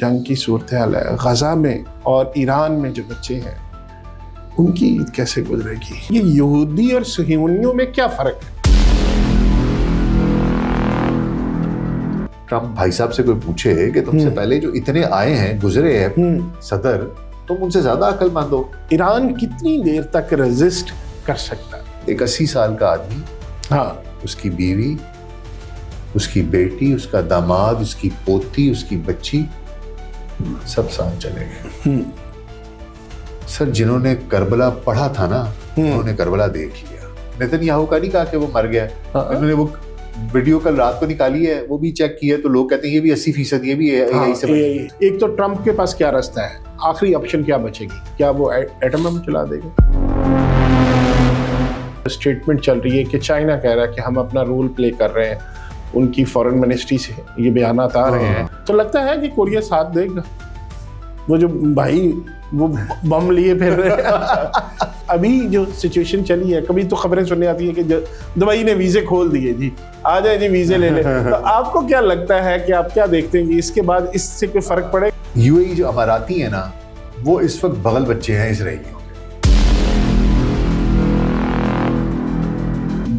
جنگ کی صورتحال ہے غزہ میں اور ایران میں جو بچے ہیں ان کی عید کیسے گزرے گی؟ یہ یہودی اور صہیونیوں میں کیا فرق ہے؟ ٹرمپ بھائی صاحب سے کوئی پوچھے کہ تم سے پہلے جو اتنے آئے ہیں گزرے ہیں صدر، تم ان سے زیادہ عقل مند ہو۔ ایران کتنی دیر تک ریزسٹ کر سکتا ہے؟ ایک 80 سال کا آدمی، ہاں، اس کی بیوی، اس کی بیٹی، اس کا داماد، اس کی پوتی، اس کی بچی، سب ساتھ چلے گئے۔ سر جنہوں نے کربلا پڑھا تھا نا، انہوں نے کربلا دیکھ لیا۔ نیتن کا نہیں کہا کہ وہ مر گیا، انہوں نے وہ ویڈیو کل رات کو نکالی ہے، وہ بھی چیک کی ہے، تو لوگ کہتے ہیں یہ بھی 80% یہ بھی یہی سے بچے۔ ایک تو ٹرمپ کے پاس کیا راستہ ہے، آخری آپشن کیا بچے گی؟ کیا وہ ایٹم بم چلا دے گا؟ اسٹیٹمنٹ چل رہی ہے کہ چائنا کہہ رہا ہے کہ ہم اپنا رول پلے کر رہے ہیں، ان کی فورن منسٹری سے یہ بیانات آ رہے ہیں، تو لگتا ہے کہ کوریا ساتھ دے گا۔ وہ جو بھائی وہ بم لیے پھر رہے ہیں ابھی جو سچویشن چلی ہے، کبھی تو خبریں سننے آتی ہیں کہ دبئی نے ویزے کھول دیے، جی آ جائیں جی ویزے لے لیں، تو آپ کو کیا لگتا ہے کہ آپ کیا دیکھتے ہیں کہ اس کے بعد اس سے کوئی فرق پڑے؟ یو اے ای جو اماراتی ہیں نا، وہ اس وقت بغل بچے ہیں اسرائیلیوں کے۔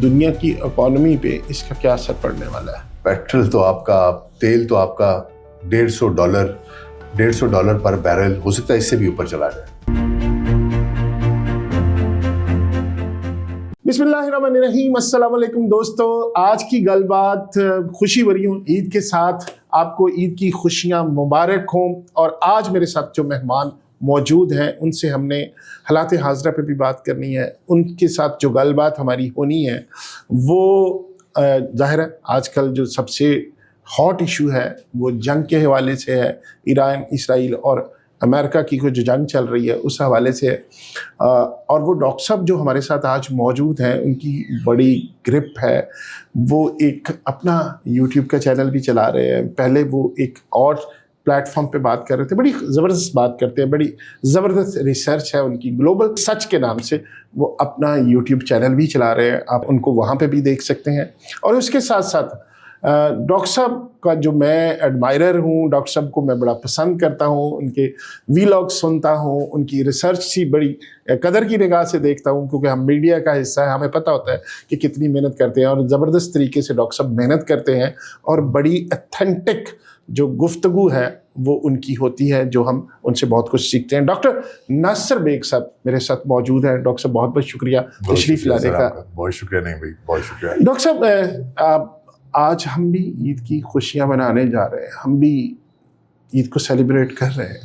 دنیا کی اکانومی پہ اس کا کیا اثر پڑنے والا ہے؟ پیٹرول تو آپ کا، تیل تو آپ کا $150 پر بیرل، ہو سکتا ہے اس سے بھی اوپر چلا جائے۔ بسم اللہ الرحمن الرحیم، السلام علیکم دوستو۔ آج کی گل بات خوشی بھری ہوں، عید کے ساتھ آپ کو عید کی خوشیاں مبارک ہوں۔ اور آج میرے ساتھ جو مہمان موجود ہیں ان سے ہم نے حالات حاضرہ پہ بھی بات کرنی ہے، ان کے ساتھ جو گل بات ہماری ہونی ہے وہ ظاہر ہے آج کل جو سب سے ہاٹ ایشو ہے وہ جنگ کے حوالے سے ہے، ایران، اسرائیل اور امریکہ کی جو جنگ چل رہی ہے اس حوالے سے ہے۔ اور وہ ڈاکٹر صاحب جو ہمارے ساتھ آج موجود ہیں ان کی بڑی گرپ ہے، وہ ایک اپنا یوٹیوب کا چینل بھی چلا رہے ہیں، پہلے وہ ایک اور پلیٹ فارم پہ بات کر رہے تھے، بڑی زبردست بات کرتے ہیں، بڑی زبردست ریسرچ ہے ان کی، گلوبل سچ کے نام سے وہ اپنا یوٹیوب چینل بھی چلا رہے ہیں، آپ ان کو وہاں پہ بھی دیکھ سکتے ہیں۔ اور اس کے ساتھ ساتھ ڈاکٹر صاحب کا جو میں ایڈمائرر ہوں، ڈاکٹر صاحب کو میں بڑا پسند کرتا ہوں، ان کے ویلاگ سنتا ہوں، ان کی ریسرچ سی بڑی قدر کی نگاہ سے دیکھتا ہوں، کیونکہ ہم میڈیا کا حصہ ہے، ہمیں پتہ ہوتا ہے کہ کتنی محنت کرتے ہیں، اور زبردست طریقے سے ڈاکٹر صاحب محنت کرتے ہیں، اور بڑی ایتھینٹک جو گفتگو ہے وہ ان کی ہوتی ہے، جو ہم ان سے بہت کچھ سیکھتے ہیں۔ ڈاکٹر ناصر بیگ صاحب میرے ساتھ موجود ہیں۔ ڈاکٹر صاحب بہت بہت شکریہ تشریف لانے کا۔ بہت شکریہ، نہیں بھائی بہت شکریہ۔ ڈاکٹر صاحب آج ہم بھی عید کی خوشیاں منانے جا رہے ہیں، ہم بھی عید کو سیلیبریٹ کر رہے ہیں،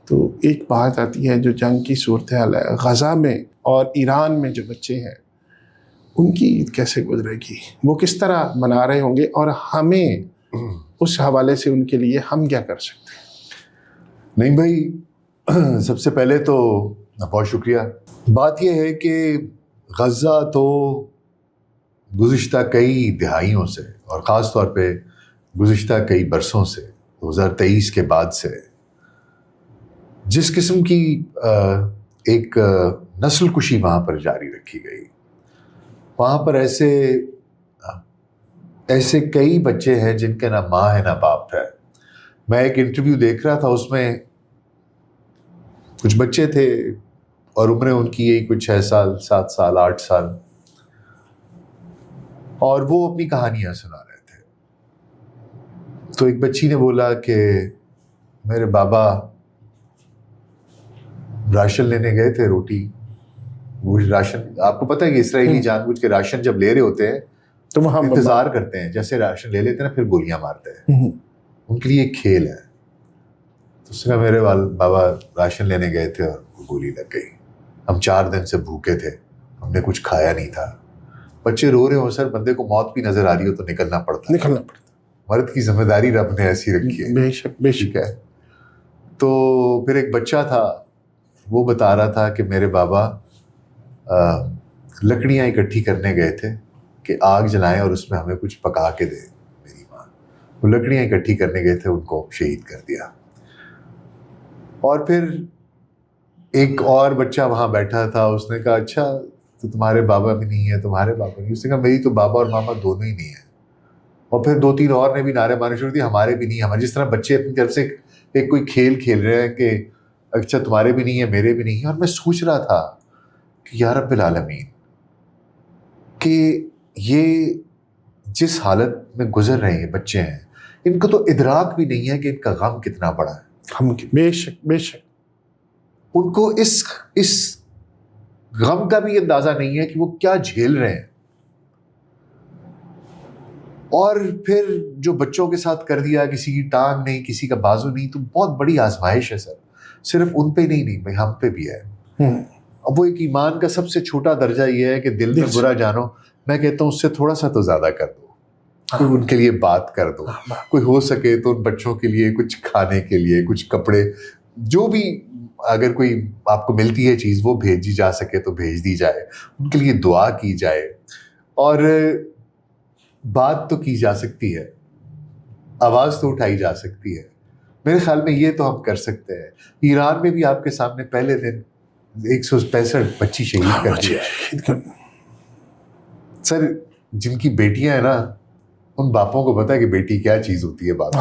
تو ایک بات آتی ہے جو جنگ کی صورتحال ہے غزہ میں اور ایران میں جو بچے ہیں ان کی عید کیسے گزرے گی، وہ کس طرح منا رہے ہوں گے، اور ہمیں اس حوالے سے ان کے لیے ہم کیا کر سکتے ہیں؟ نہیں بھائی، سب سے پہلے تو بہت شکریہ۔ بات یہ ہے کہ غزہ تو گزشتہ کئی دہائیوں سے، اور خاص طور پہ گزشتہ کئی برسوں سے، 2023 کے بعد سے جس قسم کی ایک نسل کشی وہاں پر جاری رکھی گئی، وہاں پر ایسے کئی بچے ہیں جن کے نہ ماں ہے نہ باپ ہے۔ میں ایک انٹرویو دیکھ رہا تھا، اس میں کچھ بچے تھے اور عمریں ان کی یہی کچھ 6 سال، 7 سال، 8 سال، اور وہ اپنی کہانیاں سنا رہے تھے۔ تو ایک بچی نے بولا کہ میرے بابا راشن لینے گئے تھے، روٹی، وہ راشن، آپ کو پتہ ہے کہ اسرائیلی جان بوجھ کے راشن جب لے رہے ہوتے ہیں تو وہ انتظار کرتے ہیں، جیسے راشن لے لیتے ہیں نا پھر گولیاں مارتے ہیں، ان کے لیے ایک کھیل ہے۔ تو اس نے کہا میرے بابا راشن لینے گئے تھے اور گولی لگ گئی، ہم 4 دن سے بھوکے تھے، ہم نے کچھ کھایا نہیں تھا۔ بچے رو رہے ہو سر، بندے کو موت بھی نظر آ رہی ہو تو نکلنا پڑتا ہے۔ مرد کی ذمہ داری رب نے ایسی رکھی ہے، بے شک بے شک ہے۔ تو پھر ایک بچہ تھا، وہ بتا رہا تھا کہ میرے بابا لکڑیاں اکٹھی کرنے گئے تھے کہ آگ جلائیں اور اس میں ہمیں کچھ پکا کے دے میری ماں۔ وہ لکڑیاں اکٹھی کرنے گئے تھے، ان کو شہید کر دیا۔ اور پھر ایک اور بچہ وہاں بیٹھا تھا، اس نے کہا اچھا تو تمہارے بابا بھی نہیں ہے، تمہارے بابا نہیں؟ اس نے کہا میری تو بابا اور ماما دونوں ہی نہیں ہیں۔ اور پھر 2-3 اور نے بھی نعرے مارنے شروع کیے، ہمارے بھی نہیں، ہمارے، جس طرح بچے اپنی طرف سے ایک کوئی کھیل کھیل رہے ہیں کہ اچھا تمہارے بھی نہیں ہے میرے بھی نہیں ہے. اور میں سوچ رہا تھا کہ یا رب العالمین کہ یہ جس حالت میں گزر رہے ہیں بچے ہیں, ان کو تو ادراک بھی نہیں ہے کہ ان کا غم کتنا بڑا ہے. بے شک بے شک. ان کو اس غم کا بھی اندازہ نہیں ہے کہ وہ کیا جھیل رہے ہیں. اور پھر جو بچوں کے ساتھ کر دیا, کسی کی ٹانگ نہیں, کسی کا بازو نہیں, تو بہت بڑی آزمائش ہے سر. صرف ان پہ نہیں بھائی ہم پہ بھی ہے. اب وہ ایک ایمان کا سب سے چھوٹا درجہ یہ ہے کہ دل میں برا جانو. میں کہتا ہوں اس سے تھوڑا سا تو زیادہ کر دو, کوئی ان کے لیے بات کر دو, کوئی ہو سکے تو ان بچوں کے لیے کچھ کھانے کے لیے, کچھ کپڑے, جو بھی اگر کوئی آپ کو ملتی ہے چیز وہ بھیجی جا سکے تو بھیج دی جائے, ان کے لیے دعا کی جائے. اور بات تو کی جا سکتی ہے, آواز تو اٹھائی جا سکتی ہے. میرے خیال میں یہ تو ہم کر سکتے ہیں. ایران میں بھی آپ کے سامنے پہلے دن 165 بچی شہید کر دیا. سر جن کی بیٹیاں ہیں نا, ان باپوں کو پتا ہے کہ بیٹی کیا چیز ہوتی ہے. باپ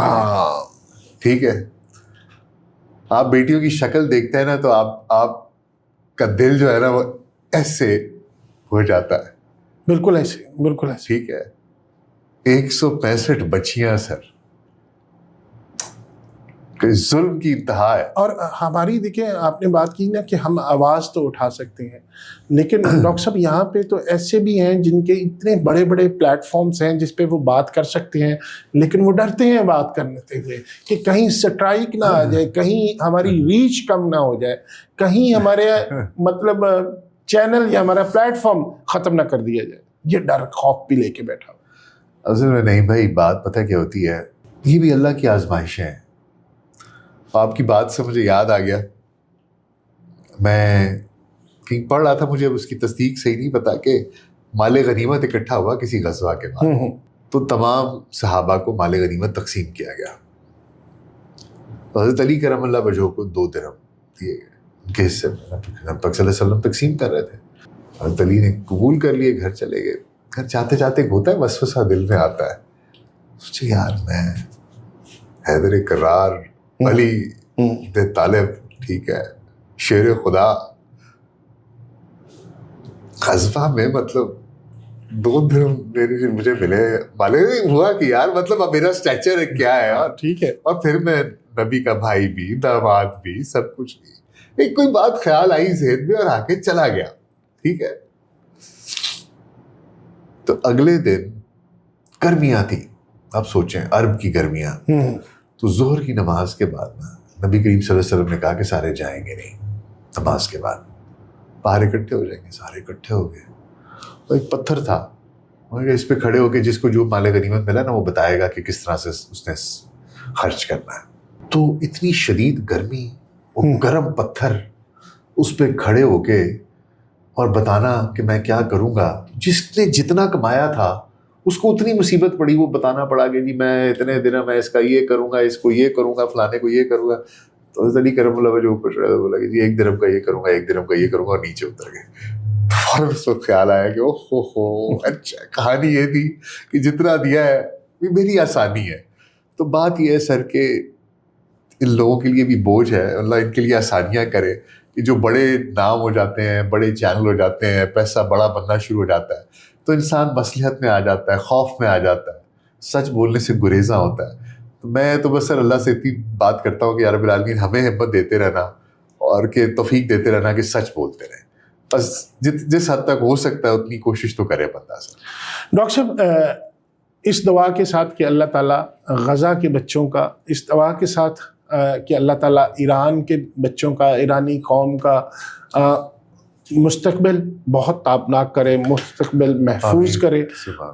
ٹھیک ہے, آپ بیٹیوں کی شکل دیکھتے ہیں نا تو آپ کا دل جو ہے نا وہ ایسے ہو جاتا ہے. بالکل ایسے, بالکل ایسے. ٹھیک ہے, 165 بچیاں سر, ظلم کی انتہا ہے. اور ہماری دیکھیں آپ نے بات کی نا کہ ہم آواز تو اٹھا سکتے ہیں, لیکن ڈاکٹر صاحب یہاں پہ تو ایسے بھی ہیں جن کے اتنے بڑے بڑے پلیٹ فارمز ہیں جس پہ وہ بات کر سکتے ہیں, لیکن وہ ڈرتے ہیں بات کرنے ہوئے کہ کہیں سٹرائک نہ آ جائے, کہیں ہماری ریچ کم نہ ہو جائے, کہیں ہمارے مطلب چینل یا ہمارا پلیٹ فارم ختم نہ کر دیا جائے. یہ ڈر خوف بھی لے کے بیٹھا. اصل میں نہیں بھائی, بات پتہ کیا ہوتی ہے, یہ بھی اللہ کی آزمائشیں ہیں. آپ کی بات سے مجھے یاد آ گیا, میں کہیں پڑھ رہا تھا, مجھے اس کی تصدیق صحیح نہیں پتا, کہ مال غنیمت اکٹھا ہوا کسی غزوہ کے بعد, تو تمام صحابہ کو مال غنیمت تقسیم کیا گیا. حضرت علی کرم اللہ وجہہ کو 2 درہم دیے گئے, ان کے حصے میں پاک صلی اللہ علیہ وسلم تقسیم کر رہے تھے. حضرت علی نے قبول کر لیے, گھر چلے گئے. گھر جاتے جاتے ہوتا ہے وسوسہ دل میں آتا ہے, سوچے یار میں حیدر کرار علی طالب, ٹھیک ہے, شیر خدا, غزوہ میں مطلب 2 درہم مجھے ملے. معلوم ہوا کہ یار مطلب اب میرا اسٹیچر کیا ہے, ٹھیک ہے, اور پھر میں نبی کا بھائی بھی, داماد بھی, سب کچھ بھی. ایک کوئی بات خیال آئی ذہن میں اور آ کے چلا گیا. ٹھیک ہے, تو اگلے دن گرمیاں تھی, آپ سوچیں عرب کی گرمیاں, تو ظہر کی نماز کے بعد نا نبی کریم صلی اللہ علیہ وسلم نے کہا کہ سارے جائیں گے نہیں, نماز کے بعد باہر اکٹھے ہو جائیں گے. سارے اکٹھے ہو گئے, اور ایک پتھر تھا, اس پہ کھڑے ہو کے جس کو جو مال غنیمت ملا نا وہ بتائے گا کہ کس طرح سے اس نے خرچ کرنا ہے. تو اتنی شدید گرمی, وہ گرم پتھر, اس پہ کھڑے ہو کے اور بتانا کہ میں کیا کروں گا. جس نے جتنا کمایا تھا اس کو اتنی مصیبت پڑی, وہ بتانا پڑا کہ جی میں اتنے دن میں اس کا یہ کروں گا, اس کو یہ کروں گا, فلانے کو یہ کروں گا. تو حضرت علی کرم اللہ وجہ اوپر چڑھا بولا کہ جی 1 درہم کا یہ کروں گا, 1 درہم کا یہ کروں گا, اور نیچے اتر گئے. فوراً اس کو خیال آیا کہ اوہ اچھا کہانی یہ تھی کہ جتنا دیا ہے یہ میری آسانی ہے. تو بات یہ ہے سر کہ ان لوگوں کے لیے بھی بوجھ ہے, اللہ ان کے لیے آسانیاں کرے کہ جو بڑے نام ہو جاتے ہیں, بڑے چینل ہو جاتے ہیں, پیسہ بڑا بننا شروع ہو جاتا ہے, تو انسان مصلحت میں آ جاتا ہے, خوف میں آ جاتا ہے, سچ بولنے سے گریزاں ہوتا ہے. تو میں تو بس سر اللہ سے اتنی بات کرتا ہوں کہ یا رب العالمین ہمیں ہمت دیتے رہنا اور کہ توفیق دیتے رہنا کہ سچ بولتے رہیں. بس جس حد تک ہو سکتا ہے اتنی کوشش تو کرے بندہ. سر ڈاکٹر صاحب اس دعا کے ساتھ کہ اللہ تعالیٰ غزہ کے بچوں کا, اس دعا کے ساتھ کہ اللہ تعالیٰ ایران کے بچوں کا, ایرانی قوم کا مستقبل بہت تابناک کرے, مستقبل محفوظ کرے,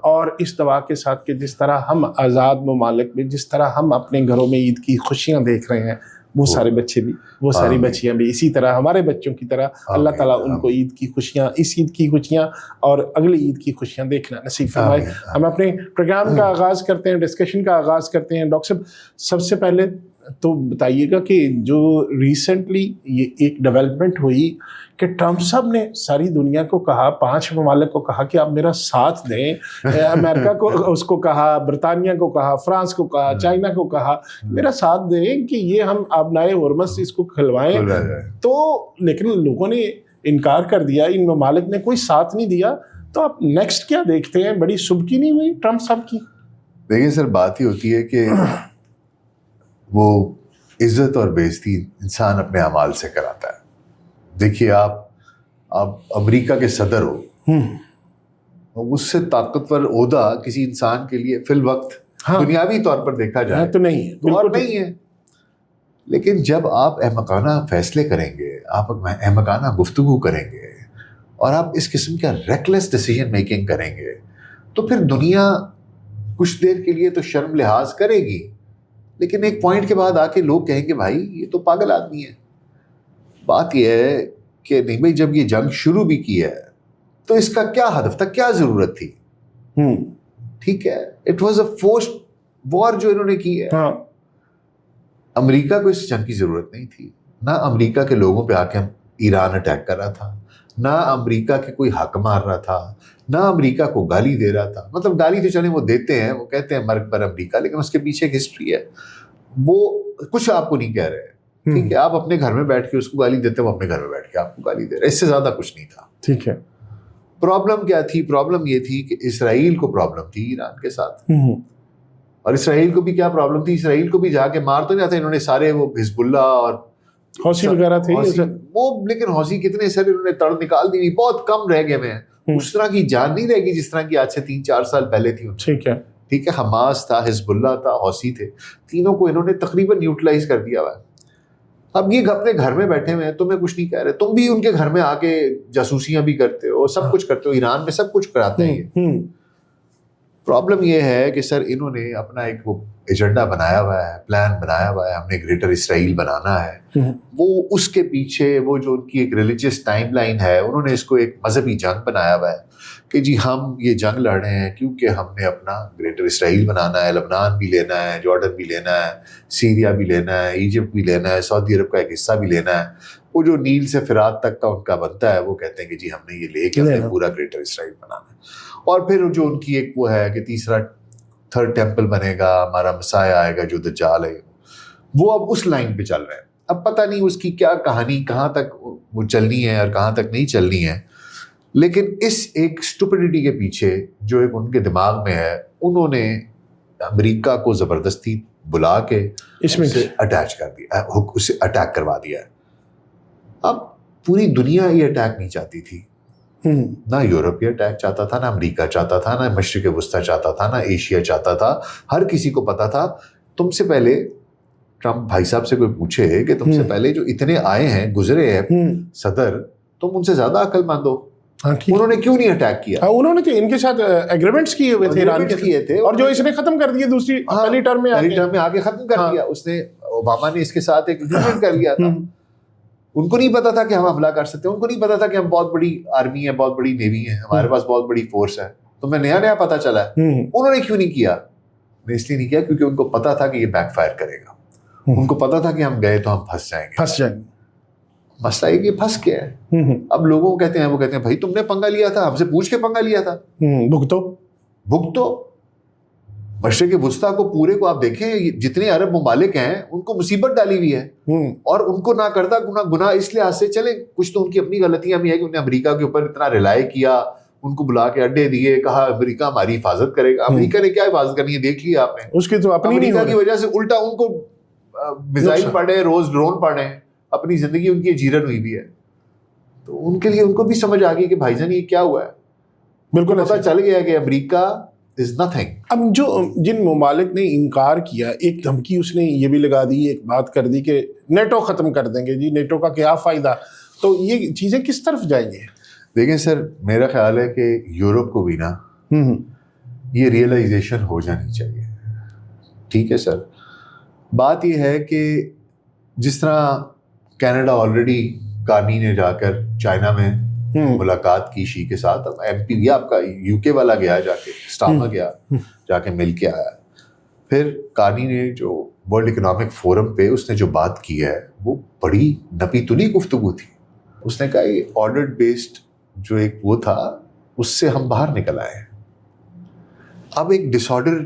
اور اس دعا کے ساتھ کہ جس طرح ہم آزاد ممالک میں, جس طرح ہم اپنے گھروں میں عید کی خوشیاں دیکھ رہے ہیں, وہ سارے بچے بھی, وہ ساری بچیاں بھی اسی طرح ہمارے بچوں کی طرح اللہ تعالیٰ ان کو عید کی خوشیاں, اس عید کی خوشیاں اور اگلی عید کی خوشیاں دیکھنا نصیب فرمائے. ہم اپنے پروگرام کا آغاز کرتے ہیں, ڈسکشن کا آغاز کرتے ہیں. ڈاکٹر صاحب سب سے پہلے تو بتائیے گا کہ جو ریسنٹلی یہ ایک ڈیولپمنٹ ہوئی کہ ٹرمپ صاحب نے ساری دنیا کو کہا، 5 ممالک کو کہا کہ آپ میرا ساتھ دیں، امریکہ کو اس کو کہا، برطانیہ کو کہا، فرانس کو کہا، چائنا کو کہا میرا ساتھ دیں کہ یہ ہم آبنائے ہرمز اس کو کھلوائیں، تو لیکن لوگوں نے انکار کر دیا، ان ممالک نے کوئی ساتھ نہیں دیا. تو آپ نیکسٹ کیا دیکھتے ہیں؟ بڑی سبکی نہیں ہوئی ٹرمپ صاحب کی؟ دیکھیں سر، بات ہی ہوتی ہے کہ وہ عزت اور بے عزتی انسان اپنے اعمال سے کراتا ہے. دیکھیے آپ امریکہ کے صدر ہو، اس سے طاقتور عہدہ کسی انسان کے لیے فی الوقت دنیاوی طور پر دیکھا جائے تو نہیں ہے، اور نہیں ہے. لیکن جب آپ احمقانہ فیصلے کریں گے، آپ احمقانہ گفتگو کریں گے اور آپ اس قسم کا ریکلیس ڈیسیژن میکنگ کریں گے، تو پھر دنیا کچھ دیر کے لیے تو شرم لحاظ کرے گی، لیکن ایک پوائنٹ کے بعد آ کے لوگ کہیں گے بھائی یہ تو پاگل آدمی ہے. بات یہ ہے کہ نہیں بھائی، جب یہ جنگ شروع بھی کی ہے تو اس کا کیا ہدف تھا، کیا ضرورت تھی؟ ٹھیک ہے، اٹ واز اے فورسڈ وار جو انہوں نے کی ہے. امریکہ کو اس جنگ کی ضرورت نہیں تھی. نہ امریکہ کے لوگوں پہ آ کے ایران اٹیک کر رہا تھا، نہ امریکہ کے کوئی حق مار رہا تھا، نہ امریکہ کو گالی دے رہا تھا. مطلب گالی تو چلیں وہ دیتے ہیں، وہ کہتے ہیں مرگ پر امریکہ، لیکن اس کے پیچھے ایک ہسٹری ہے. وہ کچھ آپ کو نہیں کہہ رہے. ٹھیک ہے، آپ اپنے گھر میں بیٹھ کے اس کو گالی دیتے، وہ اپنے گھر میں بیٹھ کے آپ کو گالی دے رہے. اس سے زیادہ کچھ نہیں تھا. ٹھیک ہے. پرابلم کیا تھی؟ پرابلم یہ تھی کہ اسرائیل کو پرابلم تھی ایران کے ساتھ. اور اسرائیل کو بھی کیا پرابلم تھی؟ اسرائیل کو بھی جا کے مار تو نہیں آتے انہوں نے سارے، وہ حزب اللہ اور حوثی وغیرہ تھے وہ، لیکن حوثی کتنے سارے انہوں نے تڑ نکال دی، بہت کم رہ گئے ہیں. اس طرح کی جان نہیں رہے گی جس طرح کی آج سے 3-4 سال پہلے تھی. ٹھیک ہے. ٹھیک ہے، حماس تھا، حزب اللہ تھا، حوثی تھے، تینوں کو انہوں نے تقریباً نیوٹرلائز کر دیا ہوا ہے. اب یہ اپنے گھر میں بیٹھے ہوئے ہیں، تمہیں کچھ نہیں کہہ رہے. تم بھی ان کے گھر میں آ کے جاسوسیاں بھی کرتے ہو، سب کچھ کرتے ہو، ایران میں سب کچھ کراتے ہیں. پرابلم یہ ہے کہ سر انہوں نے اپنا ایک وہ ایجنڈا بنایا ہوا ہے، پلان بنایا ہوا ہے، ہم نے گریٹر اسرائیل بنانا ہے. وہ اس کے پیچھے وہ جو ان کی ایک ریلیجیس ٹائم لائن ہے، انہوں نے اس کو ایک مذہبی جنگ بنایا ہوا ہے کہ جی ہم یہ جنگ لڑ رہے ہیں کیونکہ ہم نے اپنا گریٹر اسرائیل بنانا ہے. لبنان بھی لینا ہے، جارڈن بھی لینا ہے، سیریا بھی لینا ہے، ایجپٹ بھی لینا ہے، سعودی عرب کا ایک حصہ بھی لینا ہے. وہ جو نیل سے فرات تک کا ان کا بنتا ہے، وہ کہتے ہیں کہ جی ہم نے یہ لے کے ہم نے پورا گریٹر اسرائیل بنانا ہے. اور پھر جو ان کی ایک وہ ہے کہ تیسرا 3rd ٹیمپل بنے گا، ہمارا مسیح آئے گا جو دجال ہے، وہ اب اس لائن پہ چل رہے ہیں. اب پتہ نہیں اس کی کیا کہانی، کہاں تک وہ چلنی ہے اور کہاں تک نہیں چلنی ہے. لیکن اس ایک اسٹوپڈیٹی کے پیچھے جو ایک ان کے دماغ میں ہے، انہوں نے امریکہ کو زبردستی بلا کے اس میں اٹیچ کر دیا، اسے اٹیک کروا دیا ہے. اب پوری دنیا یہ اٹیک نہیں چاہتی تھی. نہ یورپ یہ اٹیک چاہتا تھا، نہ امریکہ چاہتا تھا، نہ مشرق وسطیٰ چاہتا تھا، نہ ایشیا چاہتا تھا. ہر کسی کو پتا تھا. تم سے پہلے ٹرمپ بھائی صاحب سے کوئی پوچھے کہ تم سے پہلے جو اتنے آئے ہیں، گزرے ہیں صدر، تم ان سے زیادہ عقل مند ہو. انہوں نے کیوں نہیں اٹیک کیا؟ انہوں نے تو ان کے ساتھ ایگریمنٹس کیے ہوئے تھے، ایران کے کیے تھے، اور جو اس نے ختم کر دیے دوسری پہلی ٹرم میں آ کے ختم کر دیا. اس نے، اوباما نے اس کے ساتھ ایک ایگریمنٹ کر لیا تھا. ان کو نہیں پتا تھا کہ ہم حملہ کر سکتے ہیں، ان کو نہیں پتا تھا کہ ہم بہت بڑی آرمی ہے، بہت بڑی نیوی ہے، ہمارے پاس بہت بڑی فورس ہے. تمہیں نیا پتا چلا ہے. انہوں نے کیوں نہیں کیا؟ اس لیے نہیں کیا کیونکہ ان کو پتا تھا کہ یہ بیک فائر کرے گا. ان کو پتا تھا کہ ہم گئے تو ہم پھنس جائیں گے. مسئلہ یہ کہ پھنس گیا ہے. اب لوگوں کو کہتے ہیں، وہ کہتے ہیں بھائی تم نے پنگا لیا تھا، ہم سے پوچھ کے پنگا لیا تھا. بھگتو. مشرق وسطیٰ کو پورے کو آپ دیکھیں، جتنے عرب ممالک ہیں ان کو مصیبت ڈالی ہوئی ہے، اور ان کو نہ کرتا گناہ اس لحاظ سے. چلیں کچھ تو ان کی اپنی غلطیاں بھی ہیں کہ انہیں امریکہ کے اوپر اتنا ریلائی کیا، ان کو بلا کے اڈے دیے، کہا امریکہ ہماری حفاظت کرے گا. امریکہ نے کیا حفاظت کرنی ہے دیکھ لیا آپ نے. اس کی تو اپنی امریکہ کی وجہ سے الٹا ان کو میزائل پڑے، روز ڈرون پڑے، اپنی زندگی ان کی جیرن ہوئی بھی ہے. تو ان کے لیے ان کو بھی سمجھ آ گئی کہ بھائی جان یہ کیا ہوا ہے. بالکل پتہ چل گیا کہ امریکہ is nothing. اب جو جن ممالک نے انکار کیا، ایک دھمکی اس نے یہ بھی لگا دی، ایک بات کر دی کہ نیٹو ختم کر دیں گے. جی نیٹو کا کیا فائدہ؟ تو یہ چیزیں کس طرف جائیں گے؟ دیکھیں سر، میرا خیال ہے کہ یورپ کو بھی نا یہ ریئلائزیشن ہو جانی چاہیے. ٹھیک ہے سر، بات یہ ہے کہ جس طرح کینیڈا آلریڈی کارنی نے جا کر چائنا میں ملاقات کی شی کے ساتھ، اب ایم پی بھی آپ کا یو کے والا گیا، جا کے اسٹارما گیا، جا کے مل کے آیا. پھر کانی نے جو ورلڈ اکنامک فورم پہ اس نے جو بات کی ہے وہ بڑی نپی تلی گفتگو تھی. اس نے کہا یہ آرڈر بیسڈ جو ایک وہ تھا اس سے ہم باہر نکل آئے. اب ایک ڈس آرڈر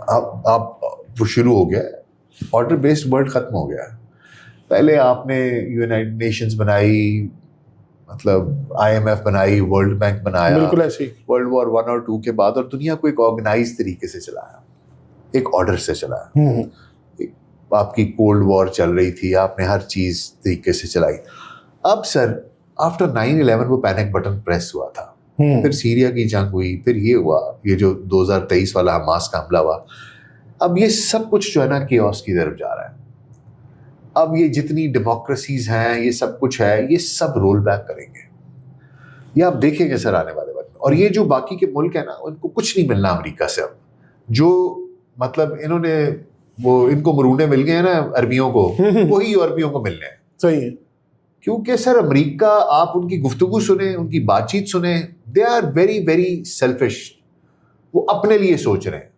اب وہ شروع ہو گیا. آرڈر بیسڈ ورلڈ ختم ہو گیا. پہلے آپ نے یونائٹڈ نیشنز بنائی, مطلب IMF بنائی, ورلڈ بینک بنایا, بالکل ایسے ورلڈ وار 1 اور 2 کے بعد, اور دنیا کو ایک آرگنائز طریقے سے چلایا, ایک آرڈر سے چلایا. آپ کی کولڈ وار چل رہی تھی, آپ نے ہر چیز طریقے سے چلائی. اب سر آفٹر 9/11 وہ پینک بٹن پریس ہوا تھا, پھر سیریا کی جنگ ہوئی, پھر یہ ہوا, یہ جو 2023 والا حماس کا حملہ ہوا. اب یہ سب کچھ جو ہے نا کیوس کی طرف جا رہا ہے. اب یہ جتنی ڈیموکریسیز ہیں, یہ سب کچھ ہے, یہ سب رول بیک کریں گے. یہ آپ دیکھیں گے سر آنے والے وقت میں. اور یہ جو باقی کے ملک ہیں نا, ان کو کچھ نہیں ملنا امریکہ سے. اب جو مطلب انہوں نے وہ ان کو مرونے مل گئے ہیں نا عربیوں کو, وہی یورپیوں کو ملنے ہیں. صحیح ہے. کیونکہ سر امریکہ, آپ ان کی گفتگو سنیں, ان کی بات چیت سنیں, they are very very selfish. وہ اپنے لیے سوچ رہے ہیں.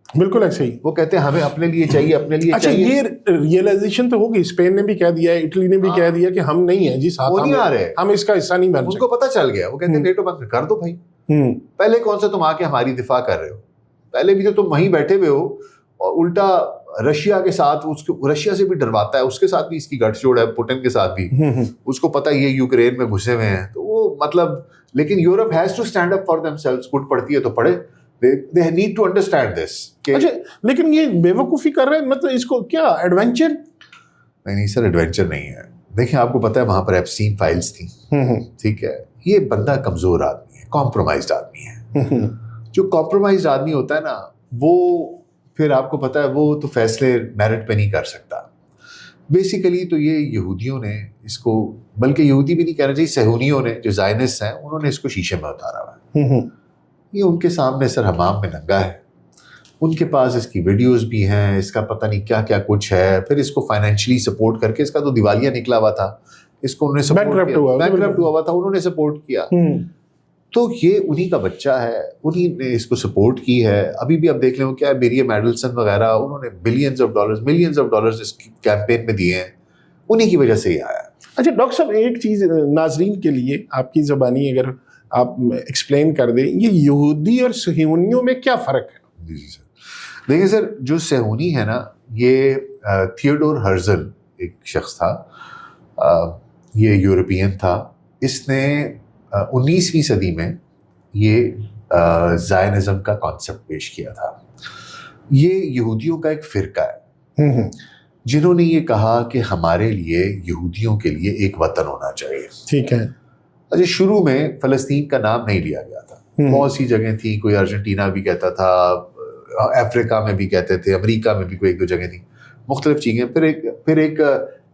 بالکل ایسے ہی. وہ کہتے ہیں ہمیں اپنے لیے چاہیے, اپنے لیے اچھا, چاہیے. یہ ریئلائزیشن تو ہوگی. اسپین نے بھی کہہ دیا ہے, اٹلی نے بھی کہہ دیا کہ ہم نہیں ہیں جی ساتھ, وہ نہیں آ رہے, ہم اس کا حصہ نہیں بن ان کو پتہ چل گیا. وہ کہتے ہیں نیٹو بند کر دو بھائی. پہلے کون سا تم آ کے ہماری دفاع کر رہے ہو؟ پہلے بھی تو تم وہیں بیٹھے ہوئے ہو, اور الٹا رشیا کے ساتھ, اس کو رشیا سے بھی ڈرواتا ہے, اس کے ساتھ بھی اس کی گٹھ جوڑ ہے, پوٹن کے ساتھ بھی. اس کو پتہ یہ یوکرین میں گھسے ہوئے ہیں, تو وہ مطلب. لیکن Europe has to stand up for themselves. گٹ پڑتی ہے تو پڑھے. They need to understand this. اچھا, لیکن یہ بے وقوفی کر رہے ہیں, مطلب اس کو کیا ایڈونچر؟ نہیں سر, ایڈونچر نہیں ہے. دیکھیں آپ کو پتہ ہے وہاں پر ایپسٹین فائلز تھیں, ٹھیک ہے. یہ بندہ کمزور آدمی ہے, کمپرومائزڈ آدمی ہے. جو کمپرومائزڈ آدمی ہوتا ہے نا, وہ پھر آپ کو پتہ ہے وہ تو فیصلے میرٹ پہ نہیں کر سکتا. بیسیکلی تو یہ یہودیوں نے اس کو, بلکہ یہودی بھی نہیں کہنا چاہیے, صہیونیوں نے, جو زائنسٹ ہیں, انہوں نے اس کو شیشے میں اتارا ہوا ہے. یہ ان کے سامنے سر حمام میں ننگا ہے. ان کے پاس اس کی ویڈیوز بھی ہیں, اس کا پتہ نہیں کیا کیا کچھ ہے. پھر اس کو فائنینشلی سپورٹ کر کے, اس کا تو دیوالیہ نکلا ہوا تھا, اس کو انہوں نے سپورٹ کیا, بینکرپٹ ہوا تھا, انہوں نے سپورٹ کیا. تو یہ انہی کا بچہ ہے, انہی نے اس کو سپورٹ کی ہے. ابھی بھی اب دیکھ لیں کیا میریم ایڈلسن وغیرہ, انہوں نے ملینز آف ڈالرز اس کیمپین میں دیے ہیں, انہی کی وجہ سے یہ آیا. اچھا ڈاکٹر صاحب, ایک چیز ناظرین کے لیے آپ کی زبانی اگر آپ ایکسپلین کر دیں, یہ یہودی اور صہیونیوں میں کیا فرق ہے؟ جی سر, دیکھیں سر, جو صہیونی ہے نا, یہ تھیوڈور ہرزل ایک شخص تھا, یہ یورپین تھا. اس نے 19ویں صدی میں یہ زائنزم کا کانسیپٹ پیش کیا تھا. یہ یہودیوں کا ایک فرقہ ہے جنہوں نے یہ کہا کہ ہمارے لیے, یہودیوں کے لیے ایک وطن ہونا چاہیے. ٹھیک ہے. اچھا, شروع میں فلسطین کا نام نہیں لیا گیا تھا. بہت سی جگہیں تھیں, کوئی ارجنٹینا بھی کہتا تھا, افریقہ میں بھی کہتے تھے, امریکہ میں بھی کوئی ایک دو جگہیں تھیں, مختلف چیزیں. پھر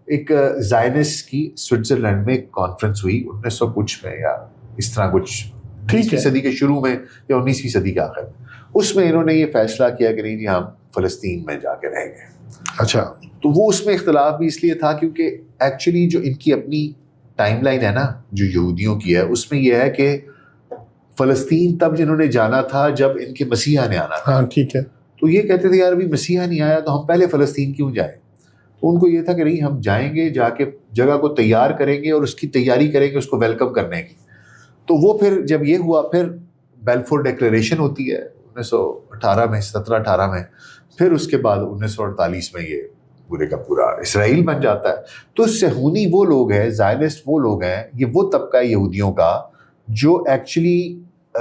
ایک زائنس کی سوئٹزرلینڈ میں ایک کانفرنس ہوئی 1900 کچھ میں, یا اس طرح کچھ 20ویں صدی کے شروع میں یا 19ویں صدی کے آخر میں. اس میں انہوں نے یہ فیصلہ کیا کہ نہیں جی ہم فلسطین میں جا کے رہیں گے. اچھا, تو وہ اس میں اختلاف بھی اس لیے تھا کیونکہ ایکچولی جو ان کی اپنی ٹائم لائن ہے نا, جو یہودیوں کی ہے, اس میں یہ ہے کہ فلسطین تب جنہوں نے جانا تھا جب ان کے مسیحا نے آنا تھا. ہاں ٹھیک ہے. تو یہ کہتے تھے یار ابھی مسیحا نہیں آیا تو ہم پہلے فلسطین کیوں جائیں. تو ان کو یہ تھا کہ نہیں, ہم جائیں گے, جا کے جگہ کو تیار کریں گے اور اس کی تیاری کریں گے, اس کو ویلکم کرنے کی. تو وہ پھر جب یہ ہوا, پھر بیلفور ڈیکلیریشن ہوتی ہے 1918 میں, 1718 میں. پھر اس کے بعد 1948 میں یہ پورے کا پورا اسرائیل بن جاتا ہے. تو صہیونی وہ لوگ ہیں, زائنسٹ وہ لوگ ہیں, یہ وہ طبقہ ہے یہودیوں کا جو ایکچولی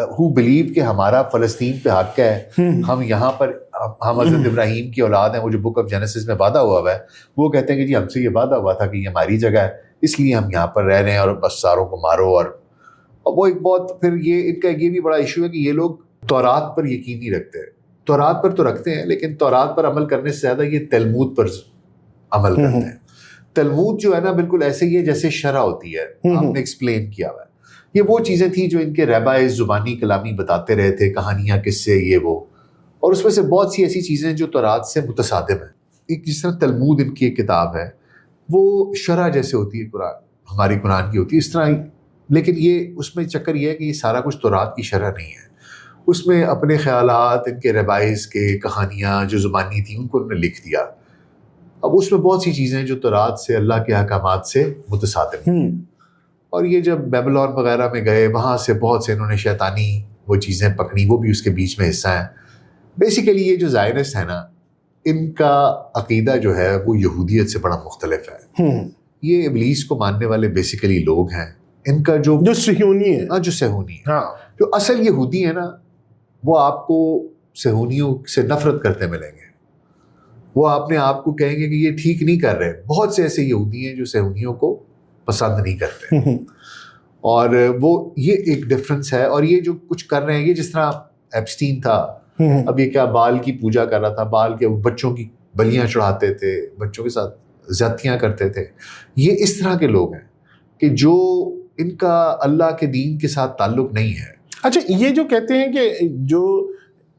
who believe کہ ہمارا فلسطین پہ حق ہے, ہم یہاں پر, ہم حضرت ابراہیم کی اولاد ہیں. وہ جو بک آف جینیسس میں وعدہ ہوا ہے, وہ کہتے ہیں کہ جی ہم سے یہ وعدہ ہوا تھا کہ یہ ہماری جگہ ہے, اس لیے ہم یہاں پر رہ رہے ہیں, اور بس ساروں کو مارو. اور وہ ایک بہت, پھر یہ ان کا یہ بھی بڑا ایشو ہے کہ یہ لوگ تورات پر یقین نہیں رکھتے. تورات پر تو رکھتے ہیں, لیکن تورات پر عمل کرنے سے زیادہ یہ تلمود پر عمل کرتے ہیں. تلمود جو ہے نا بالکل ایسے ہی ہے جیسے شرح ہوتی ہے, آپ نے ایکسپلین کیا ہوا ہے. یہ وہ چیزیں تھیں جو ان کے رہبائز زبانی کلامی بتاتے رہے تھے, کہانیاں, کس سے یہ وہ. اور اس میں سے بہت سی ایسی چیزیں جو تورات سے متصادم ہیں. ایک جس طرح تلمود ان کی ایک کتاب ہے, وہ شرح جیسے ہوتی ہے قرآن, ہماری قرآن کی ہوتی ہے اس طرح. لیکن یہ اس میں چکر یہ ہے کہ یہ سارا کچھ تورات کی شرح نہیں ہے. اس میں اپنے خیالات، ان کے ریوائز کے کہانیاں جو زبانی تھیں ان کو انہوں نے لکھ دیا. اب اس میں بہت سی چیزیں جو تورات سے، اللہ کے احکامات سے متصادم ہیں. اور یہ جب بیبلون وغیرہ میں گئے وہاں سے بہت سے انہوں نے شیطانی وہ چیزیں پکڑی، وہ بھی اس کے بیچ میں حصہ ہیں. بیسیکلی یہ جو زائرسٹ ہے نا، ان کا عقیدہ جو ہے وہ یہودیت سے بڑا مختلف ہے. یہ ابلیس کو ماننے والے بیسیکلی لوگ ہیں. ان کا جو صہیونی ہے، جو صہیونی ہے، جو اصل یہودی ہے نا، وہ آپ کو صہیونیوں سے نفرت کرتے ملیں گے. وہ اپنے آپ کو کہیں گے کہ یہ ٹھیک نہیں کر رہے. بہت سے ایسے یہودی ہیں جو صہیونیوں کو پسند نہیں کرتے. اور وہ یہ ایک ڈفرنس ہے. اور یہ جو کچھ کر رہے ہیں، یہ جس طرح ایپسٹین تھا، اب یہ کیا بال کی پوجا کر رہا تھا، بال کے بچوں کی بلیاں چڑھاتے تھے، بچوں کے ساتھ زیادتیاں کرتے تھے. یہ اس طرح کے لوگ ہیں کہ جو ان کا اللہ کے دین کے ساتھ تعلق نہیں ہے. اچھا، یہ جو کہتے ہیں کہ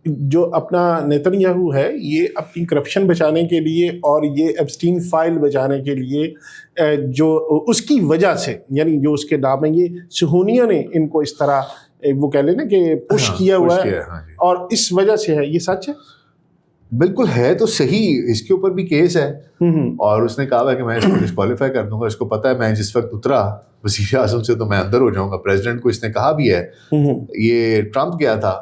جو اپنا نیتن یاہو ہے، یہ اپنی کرپشن بچانے کے لیے اور یہ ایپسٹین فائل بچانے کے لیے جو اس کی وجہ سے، یعنی جو اس کے نام ہے، یہ صہیونیوں نے ان کو اس طرح وہ کہہ لیں نا کہ پش کیا ہوا ہے، اور اس وجہ سے ہے. یہ سچ ہے؟ بالکل ہے تو صحیح. اس کے اوپر بھی کیس ہے، اور اس نے کہا ہے کہ میں اس کو ڈسکوالیفائی کر دوں گا. اس کو پتا ہے میں جس وقت اترا وزیر اعظم سے تو میں اندر ہو جاؤں گا. پریزیڈنٹ کو اس نے کہا بھی ہے. یہ ٹرمپ گیا تھا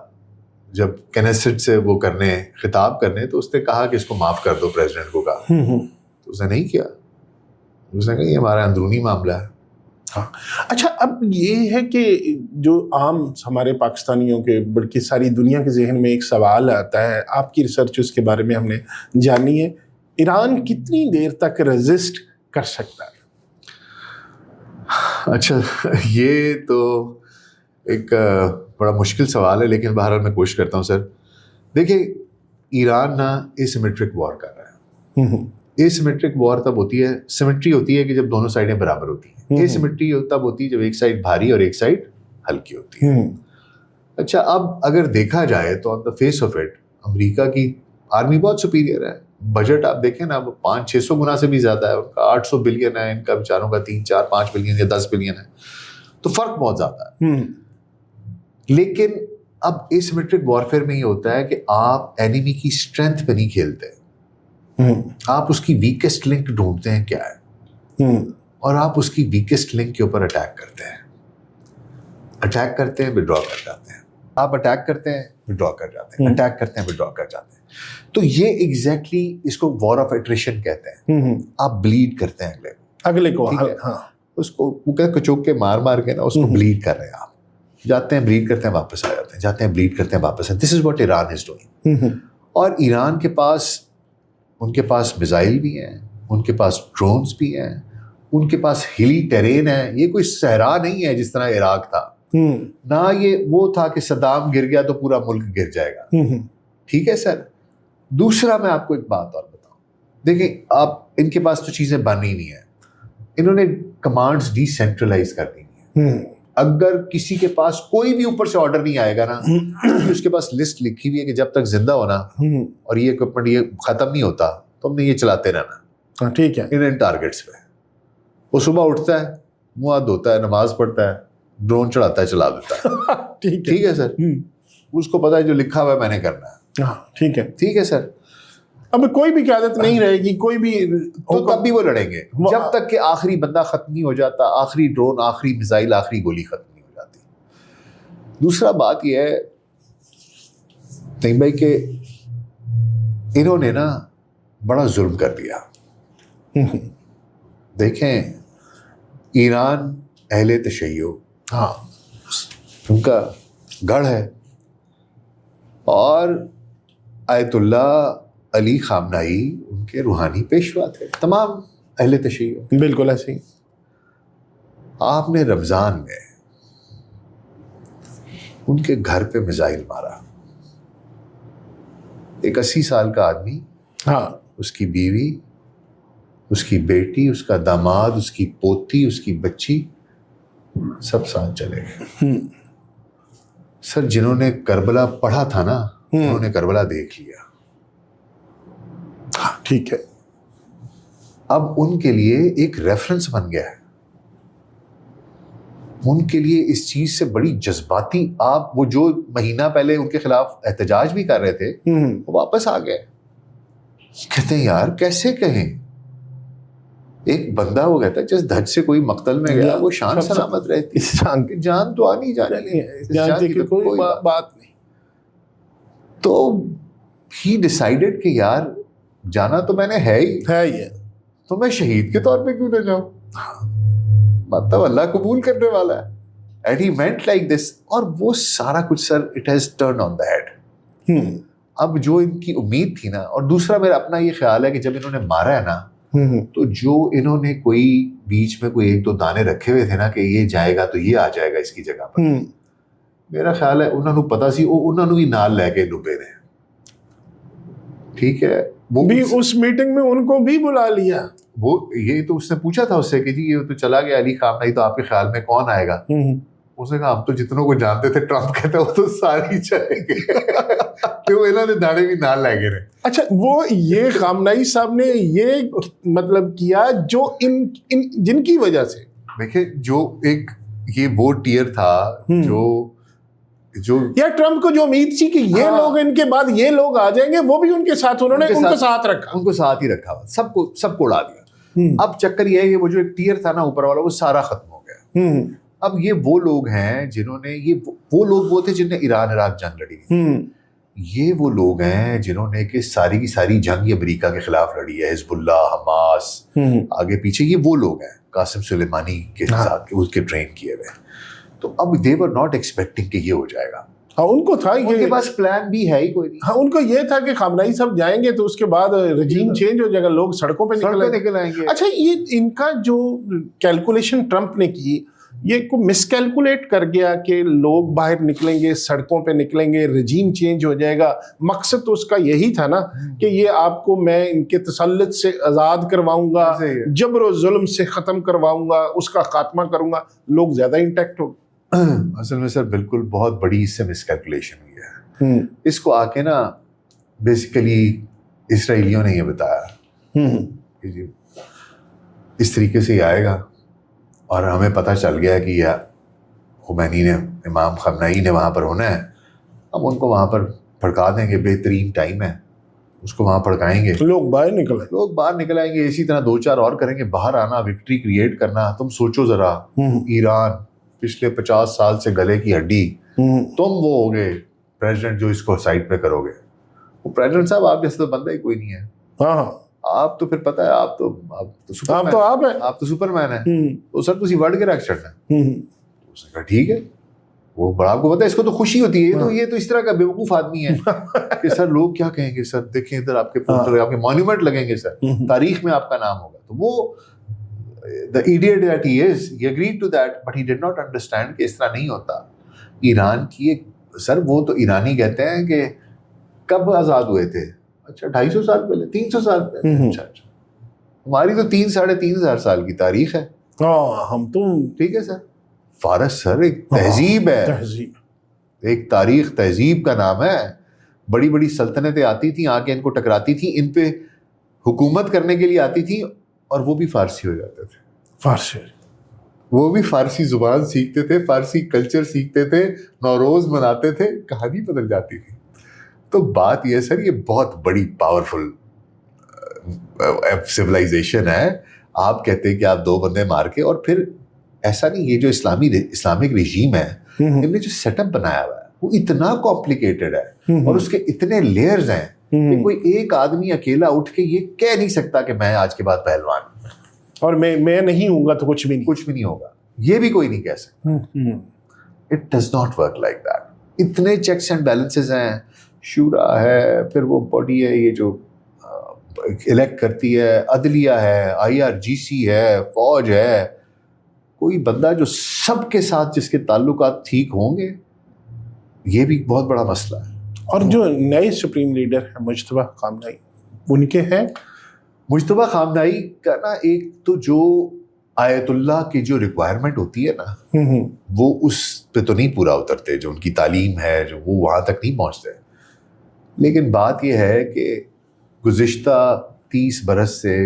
جب کینیسٹ سے وہ کرنے خطاب کرنے، تو اس نے کہا کہ اس کو معاف کر دو. پریزیڈنٹ کو کہا تو اس نے نہیں کیا. اس نے کہا یہ ہمارا اندرونی معاملہ ہے. اچھا، اب یہ ہے کہ جو عام ہمارے پاکستانیوں کے بلکہ ساری دنیا کے ذہن میں ایک سوال آتا ہے، آپ کی ریسرچ اس کے بارے میں ہم نے جانی ہے، ایران کتنی دیر تک ریزسٹ کر سکتا ہے؟ اچھا، یہ تو ایک بڑا مشکل سوال ہے، لیکن بہرحال میں کوشش کرتا ہوں. سر دیکھیں، ایران نا اسیمیٹرک وار کر رہا ہے. اسیمیٹرک وار تب ہوتی ہے، سیمیٹری ہوتی ہے کہ جب دونوں سائڈیں برابر ہوتی ہیں. اسیمیٹری تب ہوتی ہے جب ایک سائڈ بھاری اور ایک سائڈ ہلکی ہوتی ہے. اچھا، اب اگر دیکھا جائے تو آن دا فیس آف اٹ امریکہ کی آرمی بہت سپیریئر ہے. بجٹ آپ دیکھیں نا، 500-600 گنا سے بھی زیادہ ہے. ان کا 800 بلین ہے، ان کا بیچاروں کا 3-4-5 بلین یا 10 بلین ہے. تو فرق بہت زیادہ ہے. لیکن اب اسیمیٹرک وارفیئر میں یہ ہوتا ہے کہ آپ اینیمی کی اسٹرینتھ پہ نہیں کھیلتے، آپ اس کی ویکسٹ لنک ڈھونڈتے ہیں کیا ہے، اور آپ اس کی ویکسٹ لنک کے اوپر اٹیک کرتے ہیں. اٹیک کرتے ہیں، وڈرا کر جاتے ہیں. آپ اٹیک کرتے ہیں، وڈرا کر جاتے ہیں. اٹیک کرتے ہیں، وڈرا کر جاتے ہیں. تو یہ ایگزیکٹلی اس کو وار آف ایٹریشن کہتے ہیں. آپ بلیڈ کرتے ہیں اگلے کو. اس کو کچوک کے مار کے نا اس کو بلیڈ کر رہے ہیں. آپ جاتے ہیں، بلیڈ کرتے ہیں، واپس آ جاتے ہیں، جاتے ہیں، بلیڈ کرتے ہیں، واپس. This is what Iran is doing. اور ایران کے پاس، ان کے پاس میزائل بھی ہیں، ان کے پاس ڈرونز بھی ہیں، ان کے پاس ہلی ٹیرین ہے. یہ کوئی صحرا نہیں ہے جس طرح عراق تھا، نہ یہ وہ تھا کہ صدام گر گیا تو پورا ملک گر جائے گا. ٹھیک ہے سر. دوسرا میں آپ کو ایک بات اور بتاؤں. دیکھیں، آپ ان کے پاس تو چیزیں بنی نہیں ہیں. انہوں نے کمانڈز ڈی سینٹرلائز کر دی ہیں. اگر کسی کے پاس کوئی بھی اوپر سے آرڈر نہیں آئے گا نا، اس کے پاس لسٹ لکھی ہوئی ہے کہ جب تک زندہ ہونا اور یہ اکوپمنٹ یہ ختم نہیں ہوتا تو ہم نے یہ چلاتے رہنا. ٹھیک ہے. ان ٹارگیٹس پہ وہ صبح اٹھتا ہے، منہ ہاتھ دھوتا ہے، نماز پڑھتا ہے، ڈرون چڑھاتا ہے، چلا دیتا ہے. ٹھیک ہے سر. اس کو پتا ہے جو لکھا ہوا ہے میں نے کرنا ہے. ٹھیک ہے. ٹھیک ہے سر. اب کوئی بھی قیادت نہیں رہے گی، کوئی بھی، تو تب بھی وہ لڑیں گے جب تک کہ آخری بندہ ختم نہیں ہو جاتا، آخری ڈرون، آخری میزائل، آخری گولی ختم نہیں ہو جاتی. دوسرا بات یہ ہے نہیں بھائی کہ انہوں نے نا بڑا ظلم کر دیا. دیکھیں، ایران اہل تشیع، ہاں، ان کا گڑھ ہے، اور آیت اللہ علی خامنائی ان کے روحانی پیشوا تھے. تمام اہل تشیع بالکل ایسے ہی. آپ نے رمضان میں ان کے گھر پہ میزائل مارا. ایک 80 سال کا آدمی، ہاں، اس کی بیوی، اس کی بیٹی، اس کا داماد، اس کی پوتی، اس کی بچی، سب ساتھ چلے گئے. سر جنہوں نے کربلا پڑھا تھا نا، انہوں نے کربلا دیکھ لیا. ٹھیک ہے. اب ان کے لیے ایک ریفرنس بن گیا ہے. ان کے لیے اس چیز سے بڑی جذباتی، آپ وہ جو مہینہ پہلے ان کے خلاف احتجاج بھی کر رہے تھے وہ واپس آ گئے. کہتے ہیں یار کیسے کہیں، ایک بندہ وہ کہتا ہے جس دھج سے کوئی مقتل میں گیا وہ شان سلامت رہتی، جان تو آنی جانے کی کوئی بات نہیں. تو ہی ڈیسائیڈڈ کہ یار جانا تو میں نے ہے ہی تو میں شہید کے طور پہ کیوں نہ جاؤں، مطلب اللہ قبول کرنے والا ہے. And he meant like this. اور وہ سارا کچھ sir it has turn on the head. اب جو ان کی امید تھی نا، اور دوسرا میرا اپنا یہ خیال ہے کہ جب انہوں نے مارا ہے نا تو جو انہوں نے کوئی بیچ میں کوئی ایک دو دانے رکھے ہوئے تھے نا کہ یہ جائے گا تو یہ آ جائے گا اس کی جگہ پر، میرا خیال ہے انہوں نے پتا سی انہوں نے بھی نال لے کے ڈبے نے. ٹھیک ہے، وہ بھی اس میٹنگ میں ان کو بھی بلا لیا. وہ یہ تو اس نے پوچھا تھا اس سے کہ جی یہ تو چلا گیا علی خامنہئی، تو آپ کے خیال میں کون آئے گا؟ اس نے کہا ہم تو جتنوں کو جانتے تھے ٹرمپ کہتا وہ تو سارے چلے گئے تو انہوں نے داڑے بھی نال لے گئے. اچھا، وہ یہ خامنہئی صاحب نے یہ مطلب کیا جو جن کی وجہ سے دیکھیں جو ایک یہ وہ ٹیئر تھا جو یا ٹرمپ کو جو امید تھی کہ یہ لوگ ان کے بعد یہ لوگ آ جائیں گے، وہ بھی ان کے ساتھ انہوں نے ان کو ساتھ رکھا، ان کو ساتھ ہی رکھا، سب کو اڑا دیا. اب چکر یہ ہے کہ وہ جو ایک ٹیئر تھا نا اوپر والا وہ سارا ختم ہو گیا. اب یہ وہ لوگ ہیں جنہوں نے وہ لوگ وہ تھے جن نے ایران عراق جنگ لڑی. یہ وہ لوگ ہیں جنہوں نے کہ ساری کی ساری جنگ امریکہ کے خلاف لڑی ہے، حزب اللہ، حماس، آگے پیچھے یہ وہ لوگ ہیں قاسم سلیمانی کے ساتھ اس کے ٹرین کیے ہوئے. تو اب they were not expecting کہ یہ ہو جائے گا. ہاں ان کو تھا، ان کے پاس پلان بھی ہے ہی کوئی نہیں. ہاں ان کو یہ تھا کہ خامنہئی صاحب جائیں گے تو اس کے بعد رجیم چینج ہو جائے گا، لوگ سڑکوں پہ نکل آئیں گے. اچھا، یہ ان کا جو کیلکولیشن ٹرمپ نے کی یہ کو مس کیلکولیٹ کر گیا کہ لوگ باہر نکلیں گے، سڑکوں پہ نکلیں گے، رجیم چینج ہو جائے گا. مقصد تو اس کا یہی تھا نا کہ یہ آپ کو میں ان کے تسلط سے آزاد کرواؤں گا، جبر و ظلم سے ختم کرواؤں گا، اس کا خاتمہ کروں گا. لوگ زیادہ انٹیکٹ ہو. اصل میں سر بالکل بہت بڑی اس سے مس کیلکولیشن ہوئی ہے. اس کو آ کے نا بیسیکلی اسرائیلیوں نے یہ بتایا کہ جی اس طریقے سے ہی آئے گا، اور ہمیں پتہ چل گیا کہ یہ خمینی نے، امام خامنہئی نے وہاں پر ہونا ہے، ہم ان کو وہاں پر پھڑکا دیں گے. بہترین ٹائم ہے، اس کو وہاں پھڑکائیں گے، لوگ باہر نکل آئیں گے. اسی طرح 2-4 اور کریں گے، باہر آنا، وکٹری کریٹ کرنا. تم سوچو ذرا، ایران پچھلے 50 سال سے گلے کی ہڈی، تم وہ ہوگے پریزیڈنٹ جو اس کو سائڈ پہ کرو گے. وہ پریزیڈنٹ صاحب آپ جیسے تو بندہ ہی کوئی نہیں ہے. آپ تو پھر پتہ ہے آپ تو سپر مین ہیں. تو سر تسی وڑ کے رکھ چڑھنا. اس نے کہا ٹھیک ہے. وہ بڑا آپ کو پتا ہے اس کو تو خوشی ہوتی ہے، یہ تو اس طرح کا بیوقوف آدمی ہے کہ سر لوگ کیا کہیں گے، سر دیکھیں ادھر آپ کے پوسٹر، آپ کے مانیومنٹ لگیں گے، سر تاریخ میں آپ کا نام ہوگا. تو وہ the idiot that he is, he agreed to that, but he did not understand کہ اس طرح نہیں ہوتا. ایران کی ایک سر وہ تو ایرانی کہتے ہیں کہ کب آزاد ہوئے تھے؟ اچھا 250 سال پہلے، 300 سال پہلے. اچھا ہماری تو 3-3.5 سال کی تاریخ ہے. ہم تو ٹھیک ہے سر. فارس سر ایک تہذیب ہے، ایک تاریخ، تہذیب کا نام ہے. بڑی بڑی سلطنتیں آتی تھیں، آ کے ان کو ٹکراتی تھیں، ان پہ حکومت کرنے کے لیے آتی تھیں، اور وہ بھی فارسی ہو جاتے تھے. وہ بھی فارسی زبان سیکھتے تھے، فارسی کلچر سیکھتے تھے، نوروز مناتے تھے، کہانی بدل جاتی تھی. تو بات یہ سر یہ بہت بڑی پاورفل سویلائزیشن ہے. آپ کہتے ہیں کہ آپ 2 بندے مار کے، اور پھر ایسا نہیں، یہ جو اسلامک رژیم ہے ان نے جو سیٹ اپ بنایا ہوا ہے وہ اتنا کمپلیکیٹڈ ہے، اور اس کے اتنے لیئرز ہیں کہ کوئی ایک آدمی اکیلا اٹھ کے یہ کہہ نہیں سکتا کہ میں آج کے بعد پہلوان ہوں اور میں نہیں ہوں گا تو کچھ بھی نہیں ہوگا. یہ بھی کوئی نہیں کہہ سکتا. It does not work like that. اتنے چیکس اینڈ بیلنسز ہیں. شورا ہے، پھر وہ باڈی ہے یہ جو الیکٹ کرتی ہے، عدلیہ ہے، IRGC ہے، فوج ہے. کوئی بندہ جو سب کے ساتھ جس کے تعلقات ٹھیک ہوں گے، یہ بھی بہت بڑا مسئلہ ہے. اور جو نئے سپریم لیڈر ہیں مجتبیٰ خامنہئی، ان کے ہیں مجتبیٰ خامنہئی کا نا ایک تو جو آیت اللہ کی جو ریکوائرمنٹ ہوتی ہے نا وہ اس پہ تو نہیں پورا اترتے، جو ان کی تعلیم ہے جو وہ وہاں تک نہیں پہنچتے. لیکن بات یہ ہے کہ گزشتہ 30 برس سے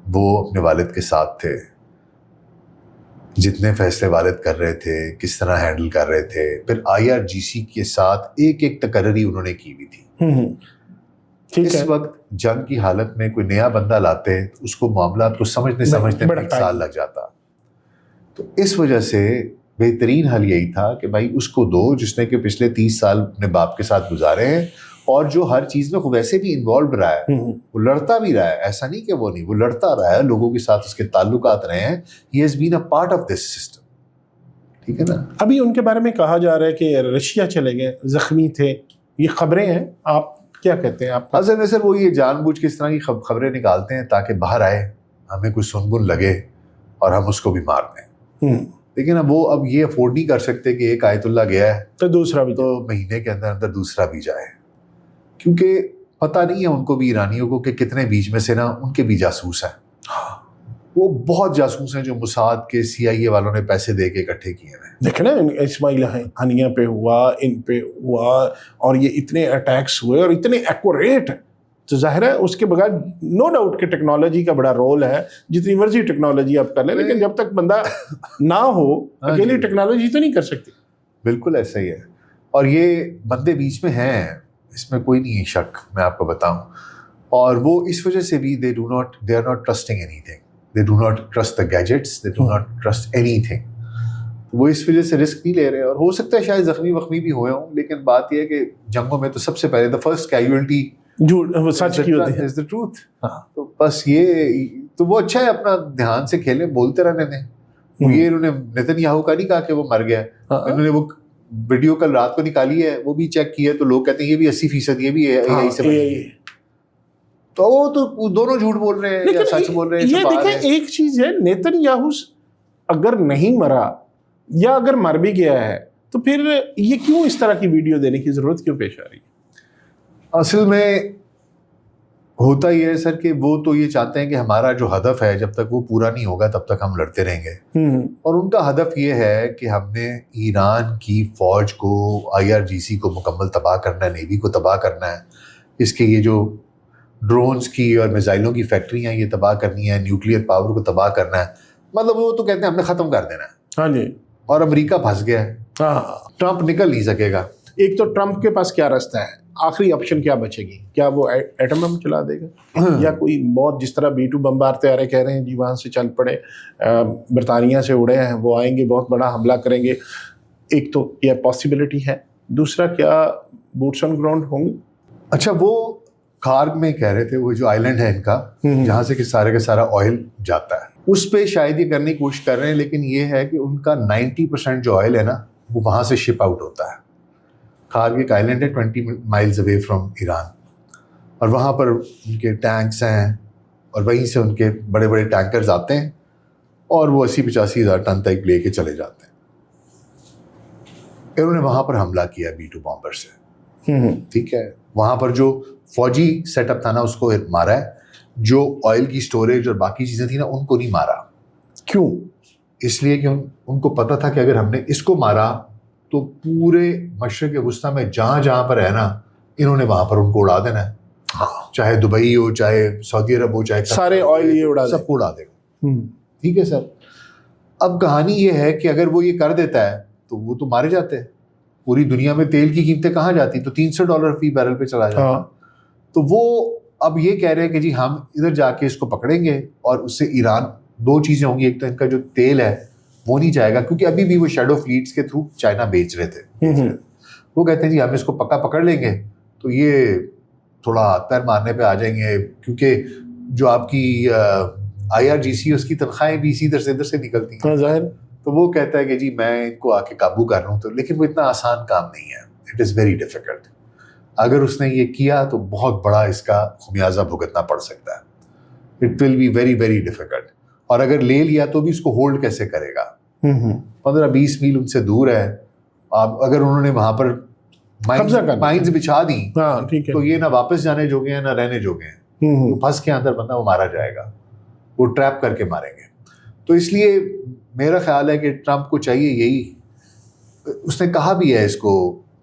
وہ اپنے والد کے ساتھ تھے. جتنے فیصلے والد کر رہے تھے کس طرح ہینڈل کر رہے تھے. پھر IRGC کے ساتھ ایک ایک تقرری انہوں نے کی ہوئی تھی. اس وقت جنگ کی حالت میں کوئی نیا بندہ لاتے اس کو معاملات کو سمجھتے 1 سال لگ جاتا. تو اس وجہ سے بہترین حل یہی تھا کہ بھائی اس کو دو جس نے کہ پچھلے 30 سال اپنے باپ کے ساتھ گزارے ہیں اور جو ہر چیز میں ویسے بھی انوالوڈ رہا ہے, وہ لڑتا بھی رہا ہے, ایسا نہیں کہ وہ نہیں, وہ لڑتا رہا ہے, لوگوں کے ساتھ اس کے تعلقات رہے ہیں. He has been a part of this system. ٹھیک ہے نا. ابھی ان کے بارے میں کہا جا رہا ہے کہ رشیا چلے گئے, زخمی تھے, یہ خبریں ہیں, آپ کیا کہتے ہیں؟ آپ حضرت سر وہ یہ جان بوجھ کے اس طرح کی خبریں نکالتے ہیں تاکہ باہر آئے, ہمیں کوئی سنگن لگے اور ہم اس کو بھی مار دیں. لیکن اب وہ اب یہ افورڈ نہیں کر سکتے کہ ایک آیت اللہ گیا ہے تو دوسرا بھی, تو مہینے کے اندر اندر دوسرا بھی جائے, کیونکہ پتہ نہیں ہے ان کو بھی ایرانیوں کو کہ کتنے بیچ میں سے نا ان کے بھی جاسوس ہیں. وہ بہت جاسوس ہیں جو موساد کے CIA والوں نے پیسے دے کے اکٹھے کیے ہیں. دیکھیں نا اسماعیل ہنیہ پہ ہوا, ان پہ ہوا, اور یہ اتنے اٹیکس ہوئے اور اتنے ایکوریٹ, تو ظاہر ہے اس کے بغیر نو ڈاؤٹ کہ ٹیکنالوجی کا بڑا رول ہے, جتنی مرضی ٹیکنالوجی آپ کر لیں, لیکن جب تک بندہ نہ ہو اکیلی ٹیکنالوجی تو نہیں کر سکتی. بالکل ایسا ہی ہے. اور یہ بندے بیچ میں ہیں, اس میں کوئی نہیں شک, میں آپ کو بتاؤں. اور وہ اس وجہ سے بھی they are not trusting anything. They do not trust the gadgets. They do not trust anything. وہ اس وجہ سے رسک نہیں لے رہے. اور ہو سکتا ہے شاید زخمی بھی ہوئے ہوں, لیکن بات یہ ہے کہ جنگوں میں تو سب سے پہلے the first casualty سچ کی ہوتی ہے, is the truth. تو بس یہ تو وہ اچھا ہے, اپنا دھیان سے کھیلیں, بولتے رہنے دیں. یہ انہوں نے نیتن یاہو کا نہیں کہا کہ وہ مر گیا, انہوں نے وہ ویڈیو کل رات کو نکالی ہے, وہ بھی چیک کی ہے, تو لوگ کہتے ہیں یہ بھی 80% یہ بھی AI سے بنی ہے. تو وہ تو دونوں جھوٹ بول رہے ہیں یا سچ بول رہے ہیں. یہ دیکھیں ایک چیز ہے, نیتن یاہو اگر نہیں مرا یا اگر مر بھی گیا ہے تو پھر یہ کیوں اس طرح کی ویڈیو دینے کی ضرورت کیوں پیش آ رہی ہے؟ اصل میں ہوتا یہ ہے سر کہ وہ تو یہ چاہتے ہیں کہ ہمارا جو ہدف ہے جب تک وہ پورا نہیں ہوگا تب تک ہم لڑتے رہیں گے. اور ان کا ہدف یہ ہے کہ ہم نے ایران کی فوج کو, IRGC کو مکمل تباہ کرنا ہے, نیوی کو تباہ کرنا ہے, اس کے یہ جو ڈرونز کی اور میزائلوں کی فیکٹریاں یہ تباہ کرنی ہے, نیوکلیئر پاور کو تباہ کرنا ہے. مطلب وہ تو کہتے ہیں ہم نے ختم کر دینا ہے. ہاں جی. اور امریکہ پھنس گیا ہے, ٹرمپ نکل نہیں سکے گا. ایک تو ٹرمپ کے پاس کیا راستہ ہے, آخری آپشن کیا بچے گی, کیا وہ ایٹم بم چلا دے گا یا کوئی موت, جس طرح B-2 بمبار طیارے کہہ رہے ہیں جی وہاں سے چل پڑے, برطانیہ سے اڑے ہیں, وہ آئیں گے بہت بڑا حملہ کریں گے. ایک تو یہ پاسبلٹی ہے. دوسرا کیا بوٹس آن گراؤنڈ ہوں گے؟ اچھا وہ کارگ میں کہہ رہے تھے, وہ جو آئیلینڈ ہے ان کا جہاں سے کہ سارے کا سارا آئل جاتا ہے, اس پہ شاید یہ کرنے کی کوشش کر رہے ہیں. لیکن یہ ہے کہ ان کا 90% جو آئل ہے نا وہ وہاں سے شپ آؤٹ ہوتا ہے. کارگ ایک آئیلینڈ ہے 20 مائلز اوے فرام ایران, اور وہاں پر ان کے ٹینکس ہیں اور وہیں سے ان کے بڑے بڑے ٹینکرز آتے ہیں اور وہ 80-85 ہزار ٹن تک لے کے چلے جاتے ہیں. انہوں نے وہاں پر حملہ کیا B-2 بامبر سے. ٹھیک ہے, وہاں پر جو فوجی سیٹ اپ تھا نا اس کو مارا ہے, جو آئل کی سٹوریج اور باقی چیزیں تھیں نا ان کو نہیں مارا. کیوں؟ اس لیے کہ ان کو پتا تھا کہ اگر ہم نے اس کو مارا تو پورے مشرق وسطیٰ میں جہاں جہاں پر ہے نا انہوں نے وہاں پر ان کو اڑا دینا ہے. چاہے دبئی ہو, چاہے سعودی عرب ہو, چاہے سارے آئل یہ اڑا, سب کو اڑا دے گا. ٹھیک ہے سر. اب کہانی یہ ہے کہ اگر وہ یہ کر دیتا ہے تو وہ تو مارے جاتے ہیں. پوری دنیا میں تیل کی قیمتیں کہاں جاتی, تو $300 فی بیرل پہ چلا جاتا. تو وہ اب یہ کہہ رہے ہیں کہ جی ہم ادھر جا کے اس کو پکڑیں گے اور اس سے ایران, 2 چیزیں ہوں گی, ایک تو ان کا جو تیل ہے وہ نہیں جائے گا, کیونکہ ابھی بھی وہ شیڈو فلیٹس کے تھرو چائنا بیچ رہے تھے. وہ کہتے ہیں جی ہم اس کو پکا پکڑ لیں گے تو یہ تھوڑا ہاتھ پیر مارنے پہ آ جائیں گے, کیونکہ جو آپ کی IRGC اس کی تنخواہیں بھی اسی ادھر سے نکلتی ہیں. ظاہر. تو وہ کہتا ہے کہ جی میں ان کو آ کے قابو کر لوں, تو لیکن وہ اتنا آسان کام نہیں ہے. It is very difficult. اگر اس نے یہ کیا تو بہت بڑا اس کا خمیازہ بھگتنا پڑ سکتا ہے. It will be very very difficult. اور اگر لے لیا تو بھی اس کو ہولڈ کیسے کرے گا؟ 15-20 میل ان سے دور ہے. اگر انہوں نے وہاں پر مائنز بچھا دی تو یہ نہ واپس جانے جوگے ہیں نہ رہنے جوگے ہیں. تو پھنس کے اندر بندہ وہ مارا جائے گا, وہ ٹریپ کر کے ماریں گے. تو اس لیے میرا خیال ہے کہ ٹرمپ کو چاہیے یہی, اس نے کہا بھی ہے اس کو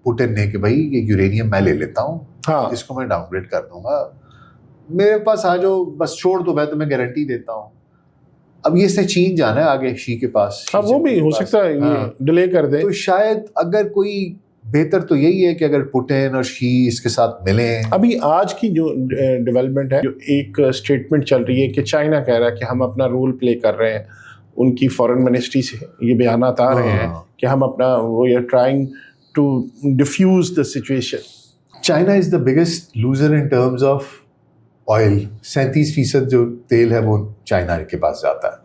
پوٹن نے کہ بھائی یہ یورینیم میں لے لیتا ہوں, اس کو میں ڈاؤن گریڈ کر دوں گا, میرے پاس آ جاؤ, بس چھوڑ دو, میں تمہیں گارنٹی دیتا ہوں. اب یہ اس نے چین جانا ہے آگے شی کے پاس. ہاں وہ بھی ہو سکتا ہے یہ ڈیلے کر دے. تو شاید اگر کوئی بہتر تو یہی ہے کہ اگر پوٹین اور شی اس کے ساتھ ملیں. ابھی آج کی جو ڈیولپمنٹ ہے، جو ایک اسٹیٹمنٹ چل رہی ہے کہ چائنا کہہ رہا ہے کہ ہم اپنا رول پلے کر رہے ہیں. ان کی فارن منسٹری سے یہ بیانات آ رہے ہیں کہ ہم اپنا وہ trying to diffuse the situation. China is the biggest loser in terms of oil. 37% جو تیل ہے وہ چائنا کے پاس جاتا ہے.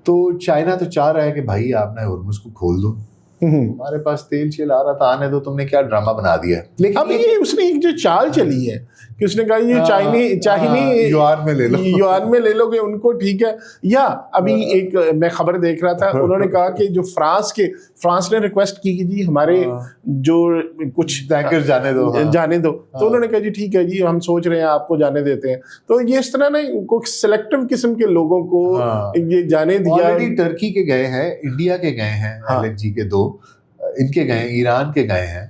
تو چائنا تو چاہ رہا ہے کہ بھائی آپ نے ہرمز کو کھول دو، ہمارے پاس تیل چل آ رہا تھا، آنے دو، تم نے کیا ڈرامہ بنا دیا. لیکن اب یہ اس نے ایک جو چال چلی ہے کہ اس نے کہا یہ چائنی یوان میں لے لو، یوان میں لے لو گے ان کو، ٹھیک ہے. یا ابھی ایک میں خبر دیکھ رہا تھا، انہوں نے کہا کہ جو فرانس نے ریکویسٹ کی کہ جی ہمارے جو کچھ ٹینکر جانے دو، تو انہوں نے کہا جی ٹھیک ہے جی ہم سوچ رہے ہیں آپ کو جانے دیتے ہیں. تو یہ اس طرح نا سلیکٹو قسم کے لوگوں کو یہ جانے دیا. ٹرکی کے گئے ہیں، انڈیا کے گئے ہیں، LNG کے 2 ان کے گئے ہیں، ایران کے گئے ہیں.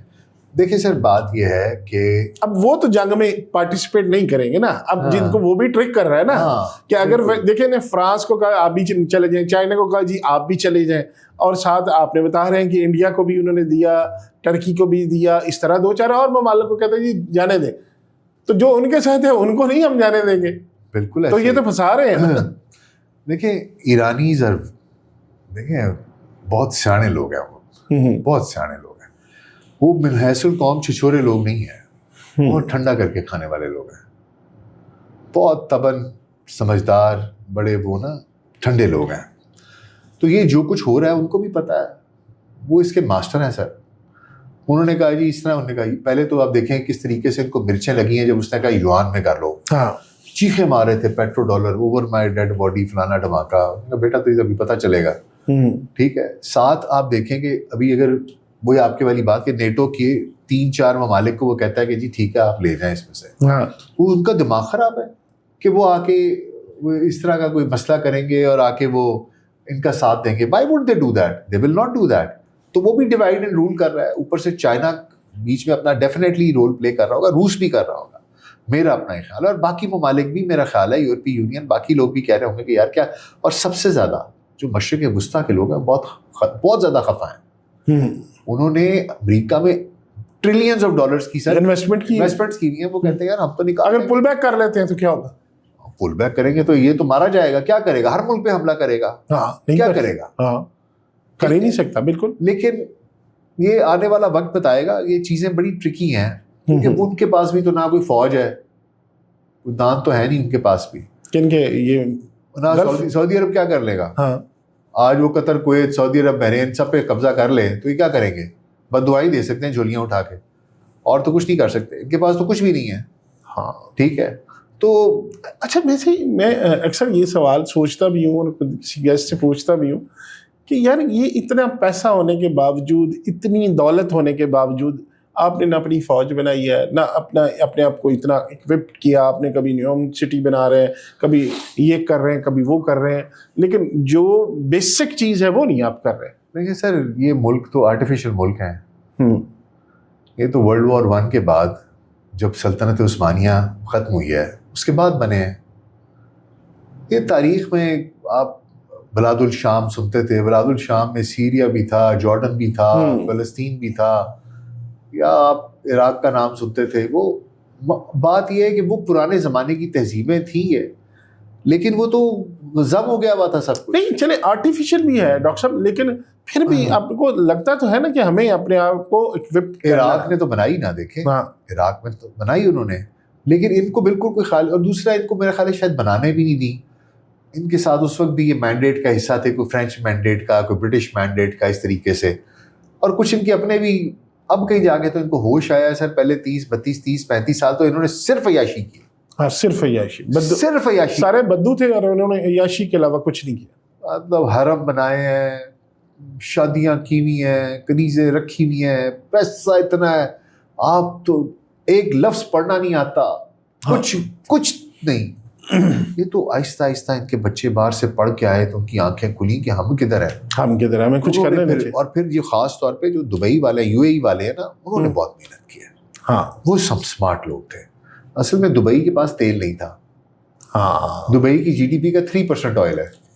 دیکھیں سر بات یہ ہے کہ اب وہ تو جنگ میں پارٹیسپیٹ نہیں کریں گے نا. اب جن کو وہ بھی ٹرک کر رہا ہے نا کہ اگر دیکھیں نا فرانس کو کہا آپ بھی چلے جائیں، چائنا کو کہا جی آپ بھی چلے جائیں، اور ساتھ آپ نے بتا رہے ہیں کہ انڈیا کو بھی انہوں نے دیا، ٹرکی کو بھی دیا، اس طرح 2-4 اور ممالک کو کہتے ہیں جی جانے دیں. تو جو ان کے ساتھ ہے ان کو نہیں ہم جانے دیں گے. بالکل. تو یہ تو پھنسا رہے ہیں نا. دیکھیں ایرانیز دیکھیں بہت سیانے لوگ ہیں، وہ بہت سیانے لوگ ہیں. وہ من حیث القوم چھچورے لوگ نہیں ہیں، بہت ٹھنڈا کر کے کھانے والے لوگ ہیں، بہت تبن سمجھدار، بڑے وہ نا ٹھنڈے لوگ ہیں. تو یہ جو کچھ ہو رہا ہے ان کو بھی پتہ ہے، وہ اس کے ماسٹر ہیں سر. انہوں نے کہا جی اس طرح، انہوں نے کہا پہلے تو آپ دیکھیں کس طریقے سے ان کو مرچیں لگی ہیں جب اس نے کہا یوان میں کر لو. چیخیں مار رہے تھے petro dollar over my dad body فلانا دھماکہ. بیٹا تو ابھی پتہ چلے گا. ٹھیک ہے. ساتھ آپ دیکھیں کہ ابھی اگر وہی آپ کے والی بات کہ نیٹو کے 3-4 ممالک کو وہ کہتا ہے کہ جی ٹھیک ہے آپ لے جائیں اس میں سے، وہ ان کا دماغ خراب ہے کہ وہ آ کے اس طرح کا کوئی مسئلہ کریں گے اور آ کے وہ ان کا ساتھ دیں گے. Y would they do that? They will not do that. تو وہ بھی ڈیوائڈ اینڈ رول کر رہا ہے. اوپر سے چائنا بیچ میں اپنا ڈیفینیٹلی رول پلے کر رہا ہوگا، روس بھی کر رہا ہوگا، میرا اپنا ہی خیال ہے. اور باقی ممالک بھی میرا خیال ہے، یورپی یونین، باقی لوگ بھی کہہ رہے ہوں گے کہ یار کیا. اور سب سے زیادہ جو مشرق وسطیٰ کے لوگ ہیں بہت زیادہ خفا ہیں. انہوں نے امریکہ میں ٹریلینز آف ڈالرز کی سر انویسٹمنٹس کی ہیں. وہ کہتے ہیں یار ہم تو نہیں، اگر پل بیک کر لیتے ہیں تو کیا ہوگا؟ پل بیک کریں گے تو یہ تو مارا جائے گا. کیا کرے گا؟ ہر ملک پہ حملہ کرے گا. کیا کرے گا؟ کر ہی نہیں سکتا. بالکل. لیکن یہ آنے والا وقت بتائے گا. یہ چیزیں بڑی ٹرکی ہیں کیونکہ ان کے پاس بھی تو نہ کوئی فوج ہے، کوئی دان تو ہے نہیں ان کے پاس بھی. کن کے یہ سعودی عرب کیا کر لے گا؟ آج وہ قطر، کویت، سعودی عرب، بحرین سب پہ قبضہ کر لے تو یہ کیا کریں گے؟ بد دعائی دے سکتے ہیں جھولیاں اٹھا کے، اور تو کچھ نہیں کر سکتے. ان کے پاس تو کچھ بھی نہیں ہے. ٹھیک ہے. تو اچھا میں اکثر یہ سوال سوچتا بھی ہوں اور کسی گیسٹ سے پوچھتا بھی ہوں کہ یار یہ اتنا پیسہ ہونے کے باوجود، اتنی دولت ہونے کے باوجود آپ نے نہ اپنی فوج بنائی ہے، نہ اپنے آپ کو اتنا اکوپڈ کیا. آپ نے کبھی نیوم سٹی بنا رہے ہیں، کبھی یہ کر رہے ہیں، کبھی وہ کر رہے ہیں، لیکن جو بیسک چیز ہے وہ نہیں آپ کر رہے. دیکھیں سر یہ ملک تو آرٹیفیشل ملک ہیں. یہ تو ورلڈ وار 1 کے بعد جب سلطنت عثمانیہ ختم ہوئی ہے اس کے بعد بنے ہیں. یہ تاریخ میں آپ بلاد الشام سنتے تھے. بلاد الشام میں سیریا بھی تھا، جارڈن بھی تھا، فلسطین بھی تھا، یا آپ عراق کا نام سنتے تھے. وہ بات یہ ہے کہ وہ پرانے زمانے کی تہذیبیں تھیں یہ، لیکن وہ تو ضم ہو گیا ہوا تھا سب کچھ. نہیں چلے آرٹیفیشل بھی ہے ڈاکٹر صاحب، لیکن پھر بھی آپ کو لگتا تو ہے نا کہ ہمیں اپنے آپ کو اکوپڈ. عراق نے تو بنائی نہ، دیکھیں عراق میں تو بنائی انہوں نے، لیکن ان کو بالکل کوئی خیال. اور دوسرا ان کو میرا خیال ہے شاید بنانے بھی نہیں دی. ان کے ساتھ اس وقت بھی یہ مینڈیٹ کا حصہ تھے، کوئی فرینچ مینڈیٹ کا، کوئی برٹش مینڈیٹ کا، اس طریقے سے. اور کچھ ان کے اپنے بھی. اب کہیں جا کے تو ان کو ہوش آیا ہے سر. پہلے 30-35 سال تو انہوں نے صرف عیاشی کی. صرف عیاشی، صرف عیاشی. سارے بدو تھے اور انہوں نے عیاشی کے علاوہ کچھ نہیں کیا. مطلب حرم بنائے ہیں، شادیاں کی ہوئی ہیں، کنیزیں رکھی ہوئی ہیں، پیسہ اتنا ہے آپ تو ایک لفظ پڑھنا نہیں آتا، کچھ نہیں. یہ تو آہستہ آہستہ ان کے بچے باہر سے پڑھ کے آئے تو ان کی آنکھیں کھلی کہ ہم کدھر ہیں، ہمیں کچھ کرنے نہیں. اور پھر یہ خاص طور پہ جو دبئی والے، UAE والے ہیں نا، انہوں نے بہت محنت کی ہے. وہ سب اسمارٹ لوگ تھے. اصل میں دبئی کے پاس تیل نہیں تھا. دبئی کی GDP کا 3% آئل ہے.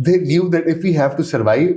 they knew that if we have to survive,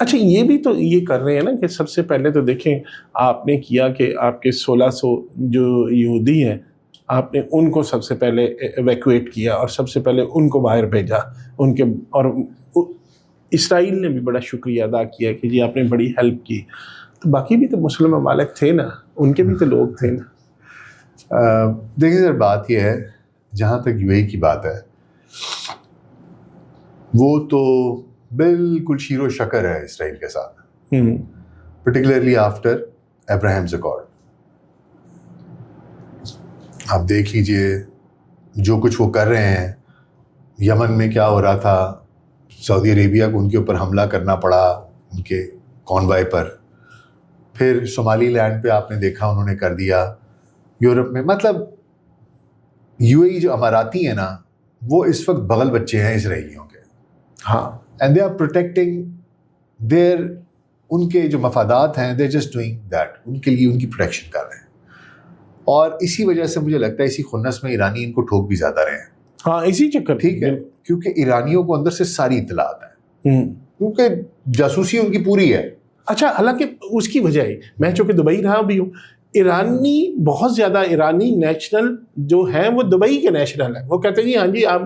اچھا یہ بھی تو یہ کر رہے ہیں نا کہ سب سے پہلے تو دیکھیں آپ نے کیا کہ آپ کے 1600 جو یہودی ہیں آپ نے ان کو سب سے پہلے ایویکویٹ کیا اور سب سے پہلے ان کو باہر بھیجا ان کے, اور اسرائیل نے بھی بڑا شکریہ ادا کیا کہ جی آپ نے بڑی ہیلپ کی. تو باقی بھی تو مسلم ممالک تھے نا, ان کے بھی تو لوگ تھے نا. دیکھیں سر بات یہ ہے جہاں تک یو اے کی بات ہے وہ تو بالکل شیر و شکر ہے اسرائیل کے ساتھ, پرٹیکولرلی آفٹر ابراہیمز اکارڈ. آپ دیکھ لیجئے جو کچھ وہ کر رہے ہیں, یمن میں کیا ہو رہا تھا, سعودی عربیہ کو ان کے اوپر حملہ کرنا پڑا ان کے کانوائے پر, پھر صومالی لینڈ پہ آپ نے دیکھا انہوں نے کر دیا, یورپ میں. مطلب یو اے ای جو اماراتی ہیں نا وہ اس وقت بغل بچے ہیں اسرائیلیوں کے. ہاں, and they are protecting their, ان کے جو مفادات ہیں they are just doing that, ان کے لیے ان کی پروٹیکشن کر رہے ہیں. اور اسی وجہ سے مجھے لگتا ہے اسی خنس میں ایرانی ان کو ٹھوک بھی زیادہ رہے ہیں. ہاں اسی چکر, ٹھیک ہے, کیونکہ ایرانیوں کو اندر سے ساری اطلاعات ہیں, کیونکہ جاسوسی ان کی پوری ہے. اچھا حالانکہ اس کی وجہ ہے, میں چونکہ دبئی رہا بھی ہوں, ایرانی بہت زیادہ ایرانی نیشنل جو ہیں وہ دبئی کے نیشنل ہیں. وہ کہتے ہیں جی ہاں جی آپ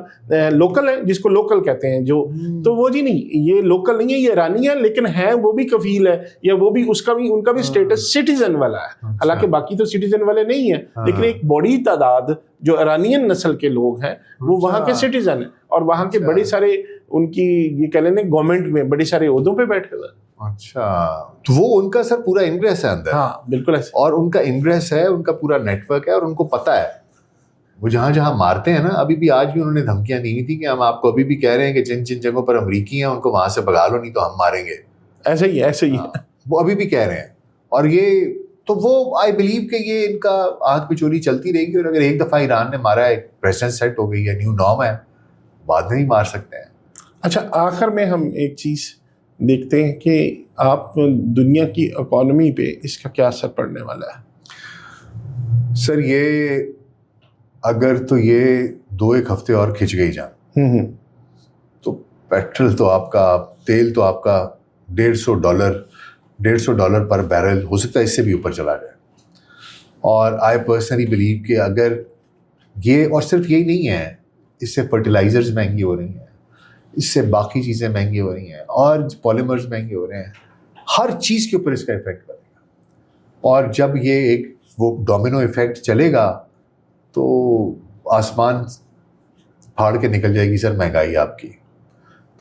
لوکل ہیں, جس کو لوکل کہتے ہیں جو, تو وہ جی نہیں یہ لوکل نہیں ہے, یہ ایرانی ہے لیکن ہے وہ بھی کفیل ہے, یا وہ بھی اس کا بھی ان کا بھی اسٹیٹس سٹیزن والا ہے. حالانکہ باقی تو سٹیزن والے نہیں ہیں, لیکن ایک بڑی تعداد جو ایرانین نسل کے لوگ ہیں وہ وہاں کے سٹیزن ہیں, اور وہاں کے بڑے سارے ان کی یہ کہہ لیں گورنمنٹ میں بڑے سارے عہدوں پہ بیٹھے ہوئے. اچھا, تو وہ ان کا سر پورا انگریس ہے اندر. ہاں بالکل ایسے, اور ان کا انگریس ہے, ان کا پورا نیٹ ورک ہے, اور ان کو پتہ ہے وہ جہاں جہاں مارتے ہیں نا. ابھی بھی آج بھی انہوں نے دھمکیاں دی ہوئی تھی کہ ہم آپ کو ابھی بھی کہہ رہے ہیں کہ جن جن جگہوں پر امریکی ہیں ان کو وہاں سے بھگا لو نہیں تو ہم ماریں گے. ایسے ہی ہے, وہ ابھی بھی کہہ رہے ہیں. اور یہ تو وہ آئی بلیو کہ یہ ان کا آنکھ پچولی چلتی رہے گی, اور اگر ایک دفعہ ایران نے مارا ہے, پریسیڈنٹ سیٹ ہو گئی ہے, نیو نارم ہے, بعد میں ہی مار سکتے ہیں. اچھا آخر میں ہم ایک چیز دیکھتے ہیں کہ آپ دنیا کی اکانومی پہ اس کا کیا اثر پڑنے والا ہے؟ سر یہ اگر تو یہ 2-1 ہفتے اور کھنچ گئی جان تو پیٹرول تو آپ کا, تیل تو آپ کا $150 پر بیرل ہو سکتا ہے اس سے بھی اوپر چلا جائے. اور آئی پرسنلی بلیو کہ اگر یہ, اور صرف یہی نہیں ہے, اس سے فرٹیلائزرز مہنگی ہو رہی ہیں, اس سے باقی چیزیں مہنگی ہو رہی ہیں, اور پالیمرز مہنگے ہو رہے ہیں, ہر چیز کے اوپر اس کا افیکٹ پڑے گا. اور جب یہ ایک وہ ڈومینو ایفیکٹ چلے گا تو آسمان پھاڑ کے نکل جائے گی سر مہنگائی آپ کی.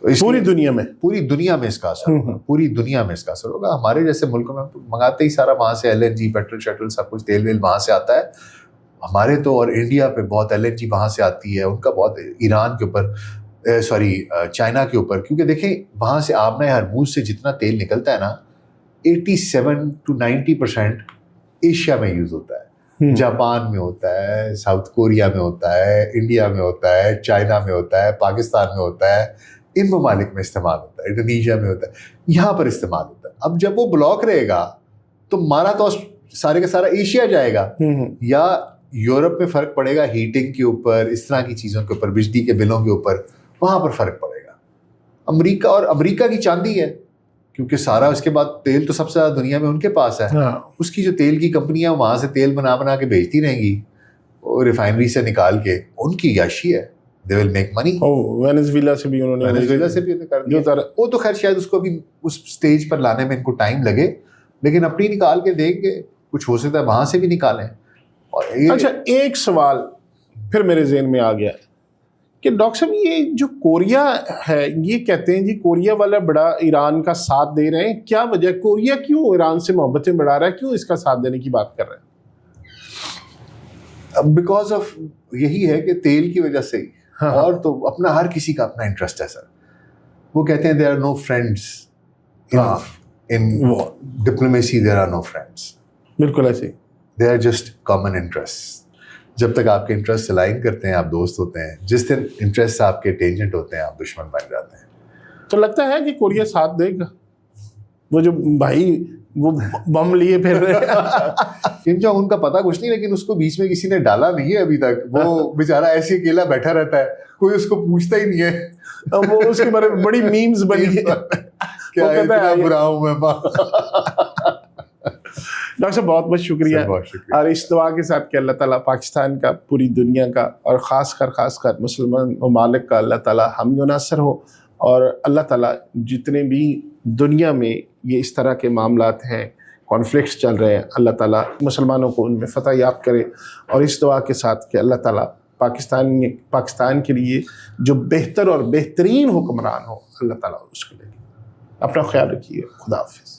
تو پوری دنیا میں اس کا اثر ہوگا, پوری دنیا میں اس کا اثر ہوگا. ہمارے جیسے ملکوں میں منگاتے ہی سارا وہاں سے LNG, پیٹرول شیٹرول سب کچھ, تیل ویل وہاں سے آتا ہے ہمارے تو. اور انڈیا پہ بہت LNG وہاں سے آتی ہے, ان کا بہت ایران کے اوپر, چائنا کے اوپر, کیونکہ دیکھیں وہاں سے آبنہ ہرموز سے جتنا تیل نکلتا ہے نا 87 to 90% ایشیا میں یوز ہوتا ہے. جاپان میں ہوتا ہے, ساؤتھ کوریا میں ہوتا ہے, انڈیا میں ہوتا ہے, چائنا میں ہوتا ہے, پاکستان میں ہوتا ہے, ان ممالک میں استعمال ہوتا ہے, انڈونیشیا میں ہوتا ہے, یہاں پر استعمال ہوتا ہے. اب جب وہ بلاک رہے گا تو مارا تو سارے کا سارا ایشیا جائے گا, یا یورپ میں فرق پڑے گا ہیٹنگ کے اوپر, اس طرح کی چیزوں کے اوپر, بجلی کے بلوں کے اوپر, وہاں پر فرق پڑے گا. امریکہ, اور امریکہ کی چاندی ہے کیونکہ سارا اس کے بعد تیل تو سب سے زیادہ دنیا میں ان کے پاس ہے. اس کی جو تیل کی کمپنیاں وہاں سے تیل بنا کے بھیجتی رہیں گی ریفائنری سے نکال کے, ان کی یاشی ہے, they will make money. Venezuela سے بھی انہوں نے کر دیا. وہ تو خیر شاید اس کو بھی اس سٹیج پر لانے میں ان کو ٹائم لگے, لیکن اپنی نکال کے دیں گے, کچھ ہو سکتا ہے وہاں سے بھی نکالیں. اچھا ایک سوال پھر میرے ذہن میں آ گیا کہ ڈاکٹر صاحب یہ جو کوریا ہے, یہ کہتے ہیں جی کوریا والا بڑا ایران کا ساتھ دے رہے ہیں, کیا وجہ, کوریا کیوں ایران سے محبتیں بڑھا رہا ہے, کیوں اس کا ساتھ دینے کی بات کر رہے ہیں؟ بیکاز آف یہی ہے کہ تیل کی وجہ سے ہی, اور تو اپنا ہر کسی کا اپنا انٹرسٹ ہے سر. وہ کہتے ہیں there are no friends in diplomacy, there are no friends. بالکل ایسے, they are just common interests. جب تک آپ کے انٹرسٹ الائن کرتے ہیں آپ دوست ہوتے ہیں, جس دن انٹرسٹ آپ کے ٹینجنٹ ہوتے ہیں آپ دشمن بن جاتے ہیں. تو لگتا ہے کہ کوریا ساتھ دے گا, وہ جو بھائی وہ بم لیے پھر رہے کم جونگ ان کا پتہ کچھ نہیں, لیکن اس کو بیچ میں کسی نے ڈالا نہیں ہے ابھی تک. وہ بیچارہ ایسے اکیلا بیٹھا رہتا ہے, کوئی اس کو پوچھتا ہی نہیں ہے. وہ اس کے بارے میں بڑی میمز بنی ہے کیا وہ کہتا ہے اتنا برا ہوں میں ڈاکٹر صاحب بہت بہت شکریہ. اور اس دعا کے ساتھ کہ اللہ تعالیٰ پاکستان کا، پوری دنیا کا، اور خاص کر مسلمان ممالک کا اللہ تعالیٰ حامی و ناصر ہو، اور اللہ تعالیٰ جتنے بھی دنیا میں یہ اس طرح کے معاملات ہیں، کانفلکٹس چل رہے ہیں، اللہ تعالیٰ مسلمانوں کو ان میں فتح یاب کرے. اور اس دعا کے ساتھ کہ اللہ تعالیٰ پاکستان کے لیے جو بہتر اور بہترین حکمران ہو، اللہ تعالیٰ اس کو لے. اپنا خیال رکھیے. خدا حافظ.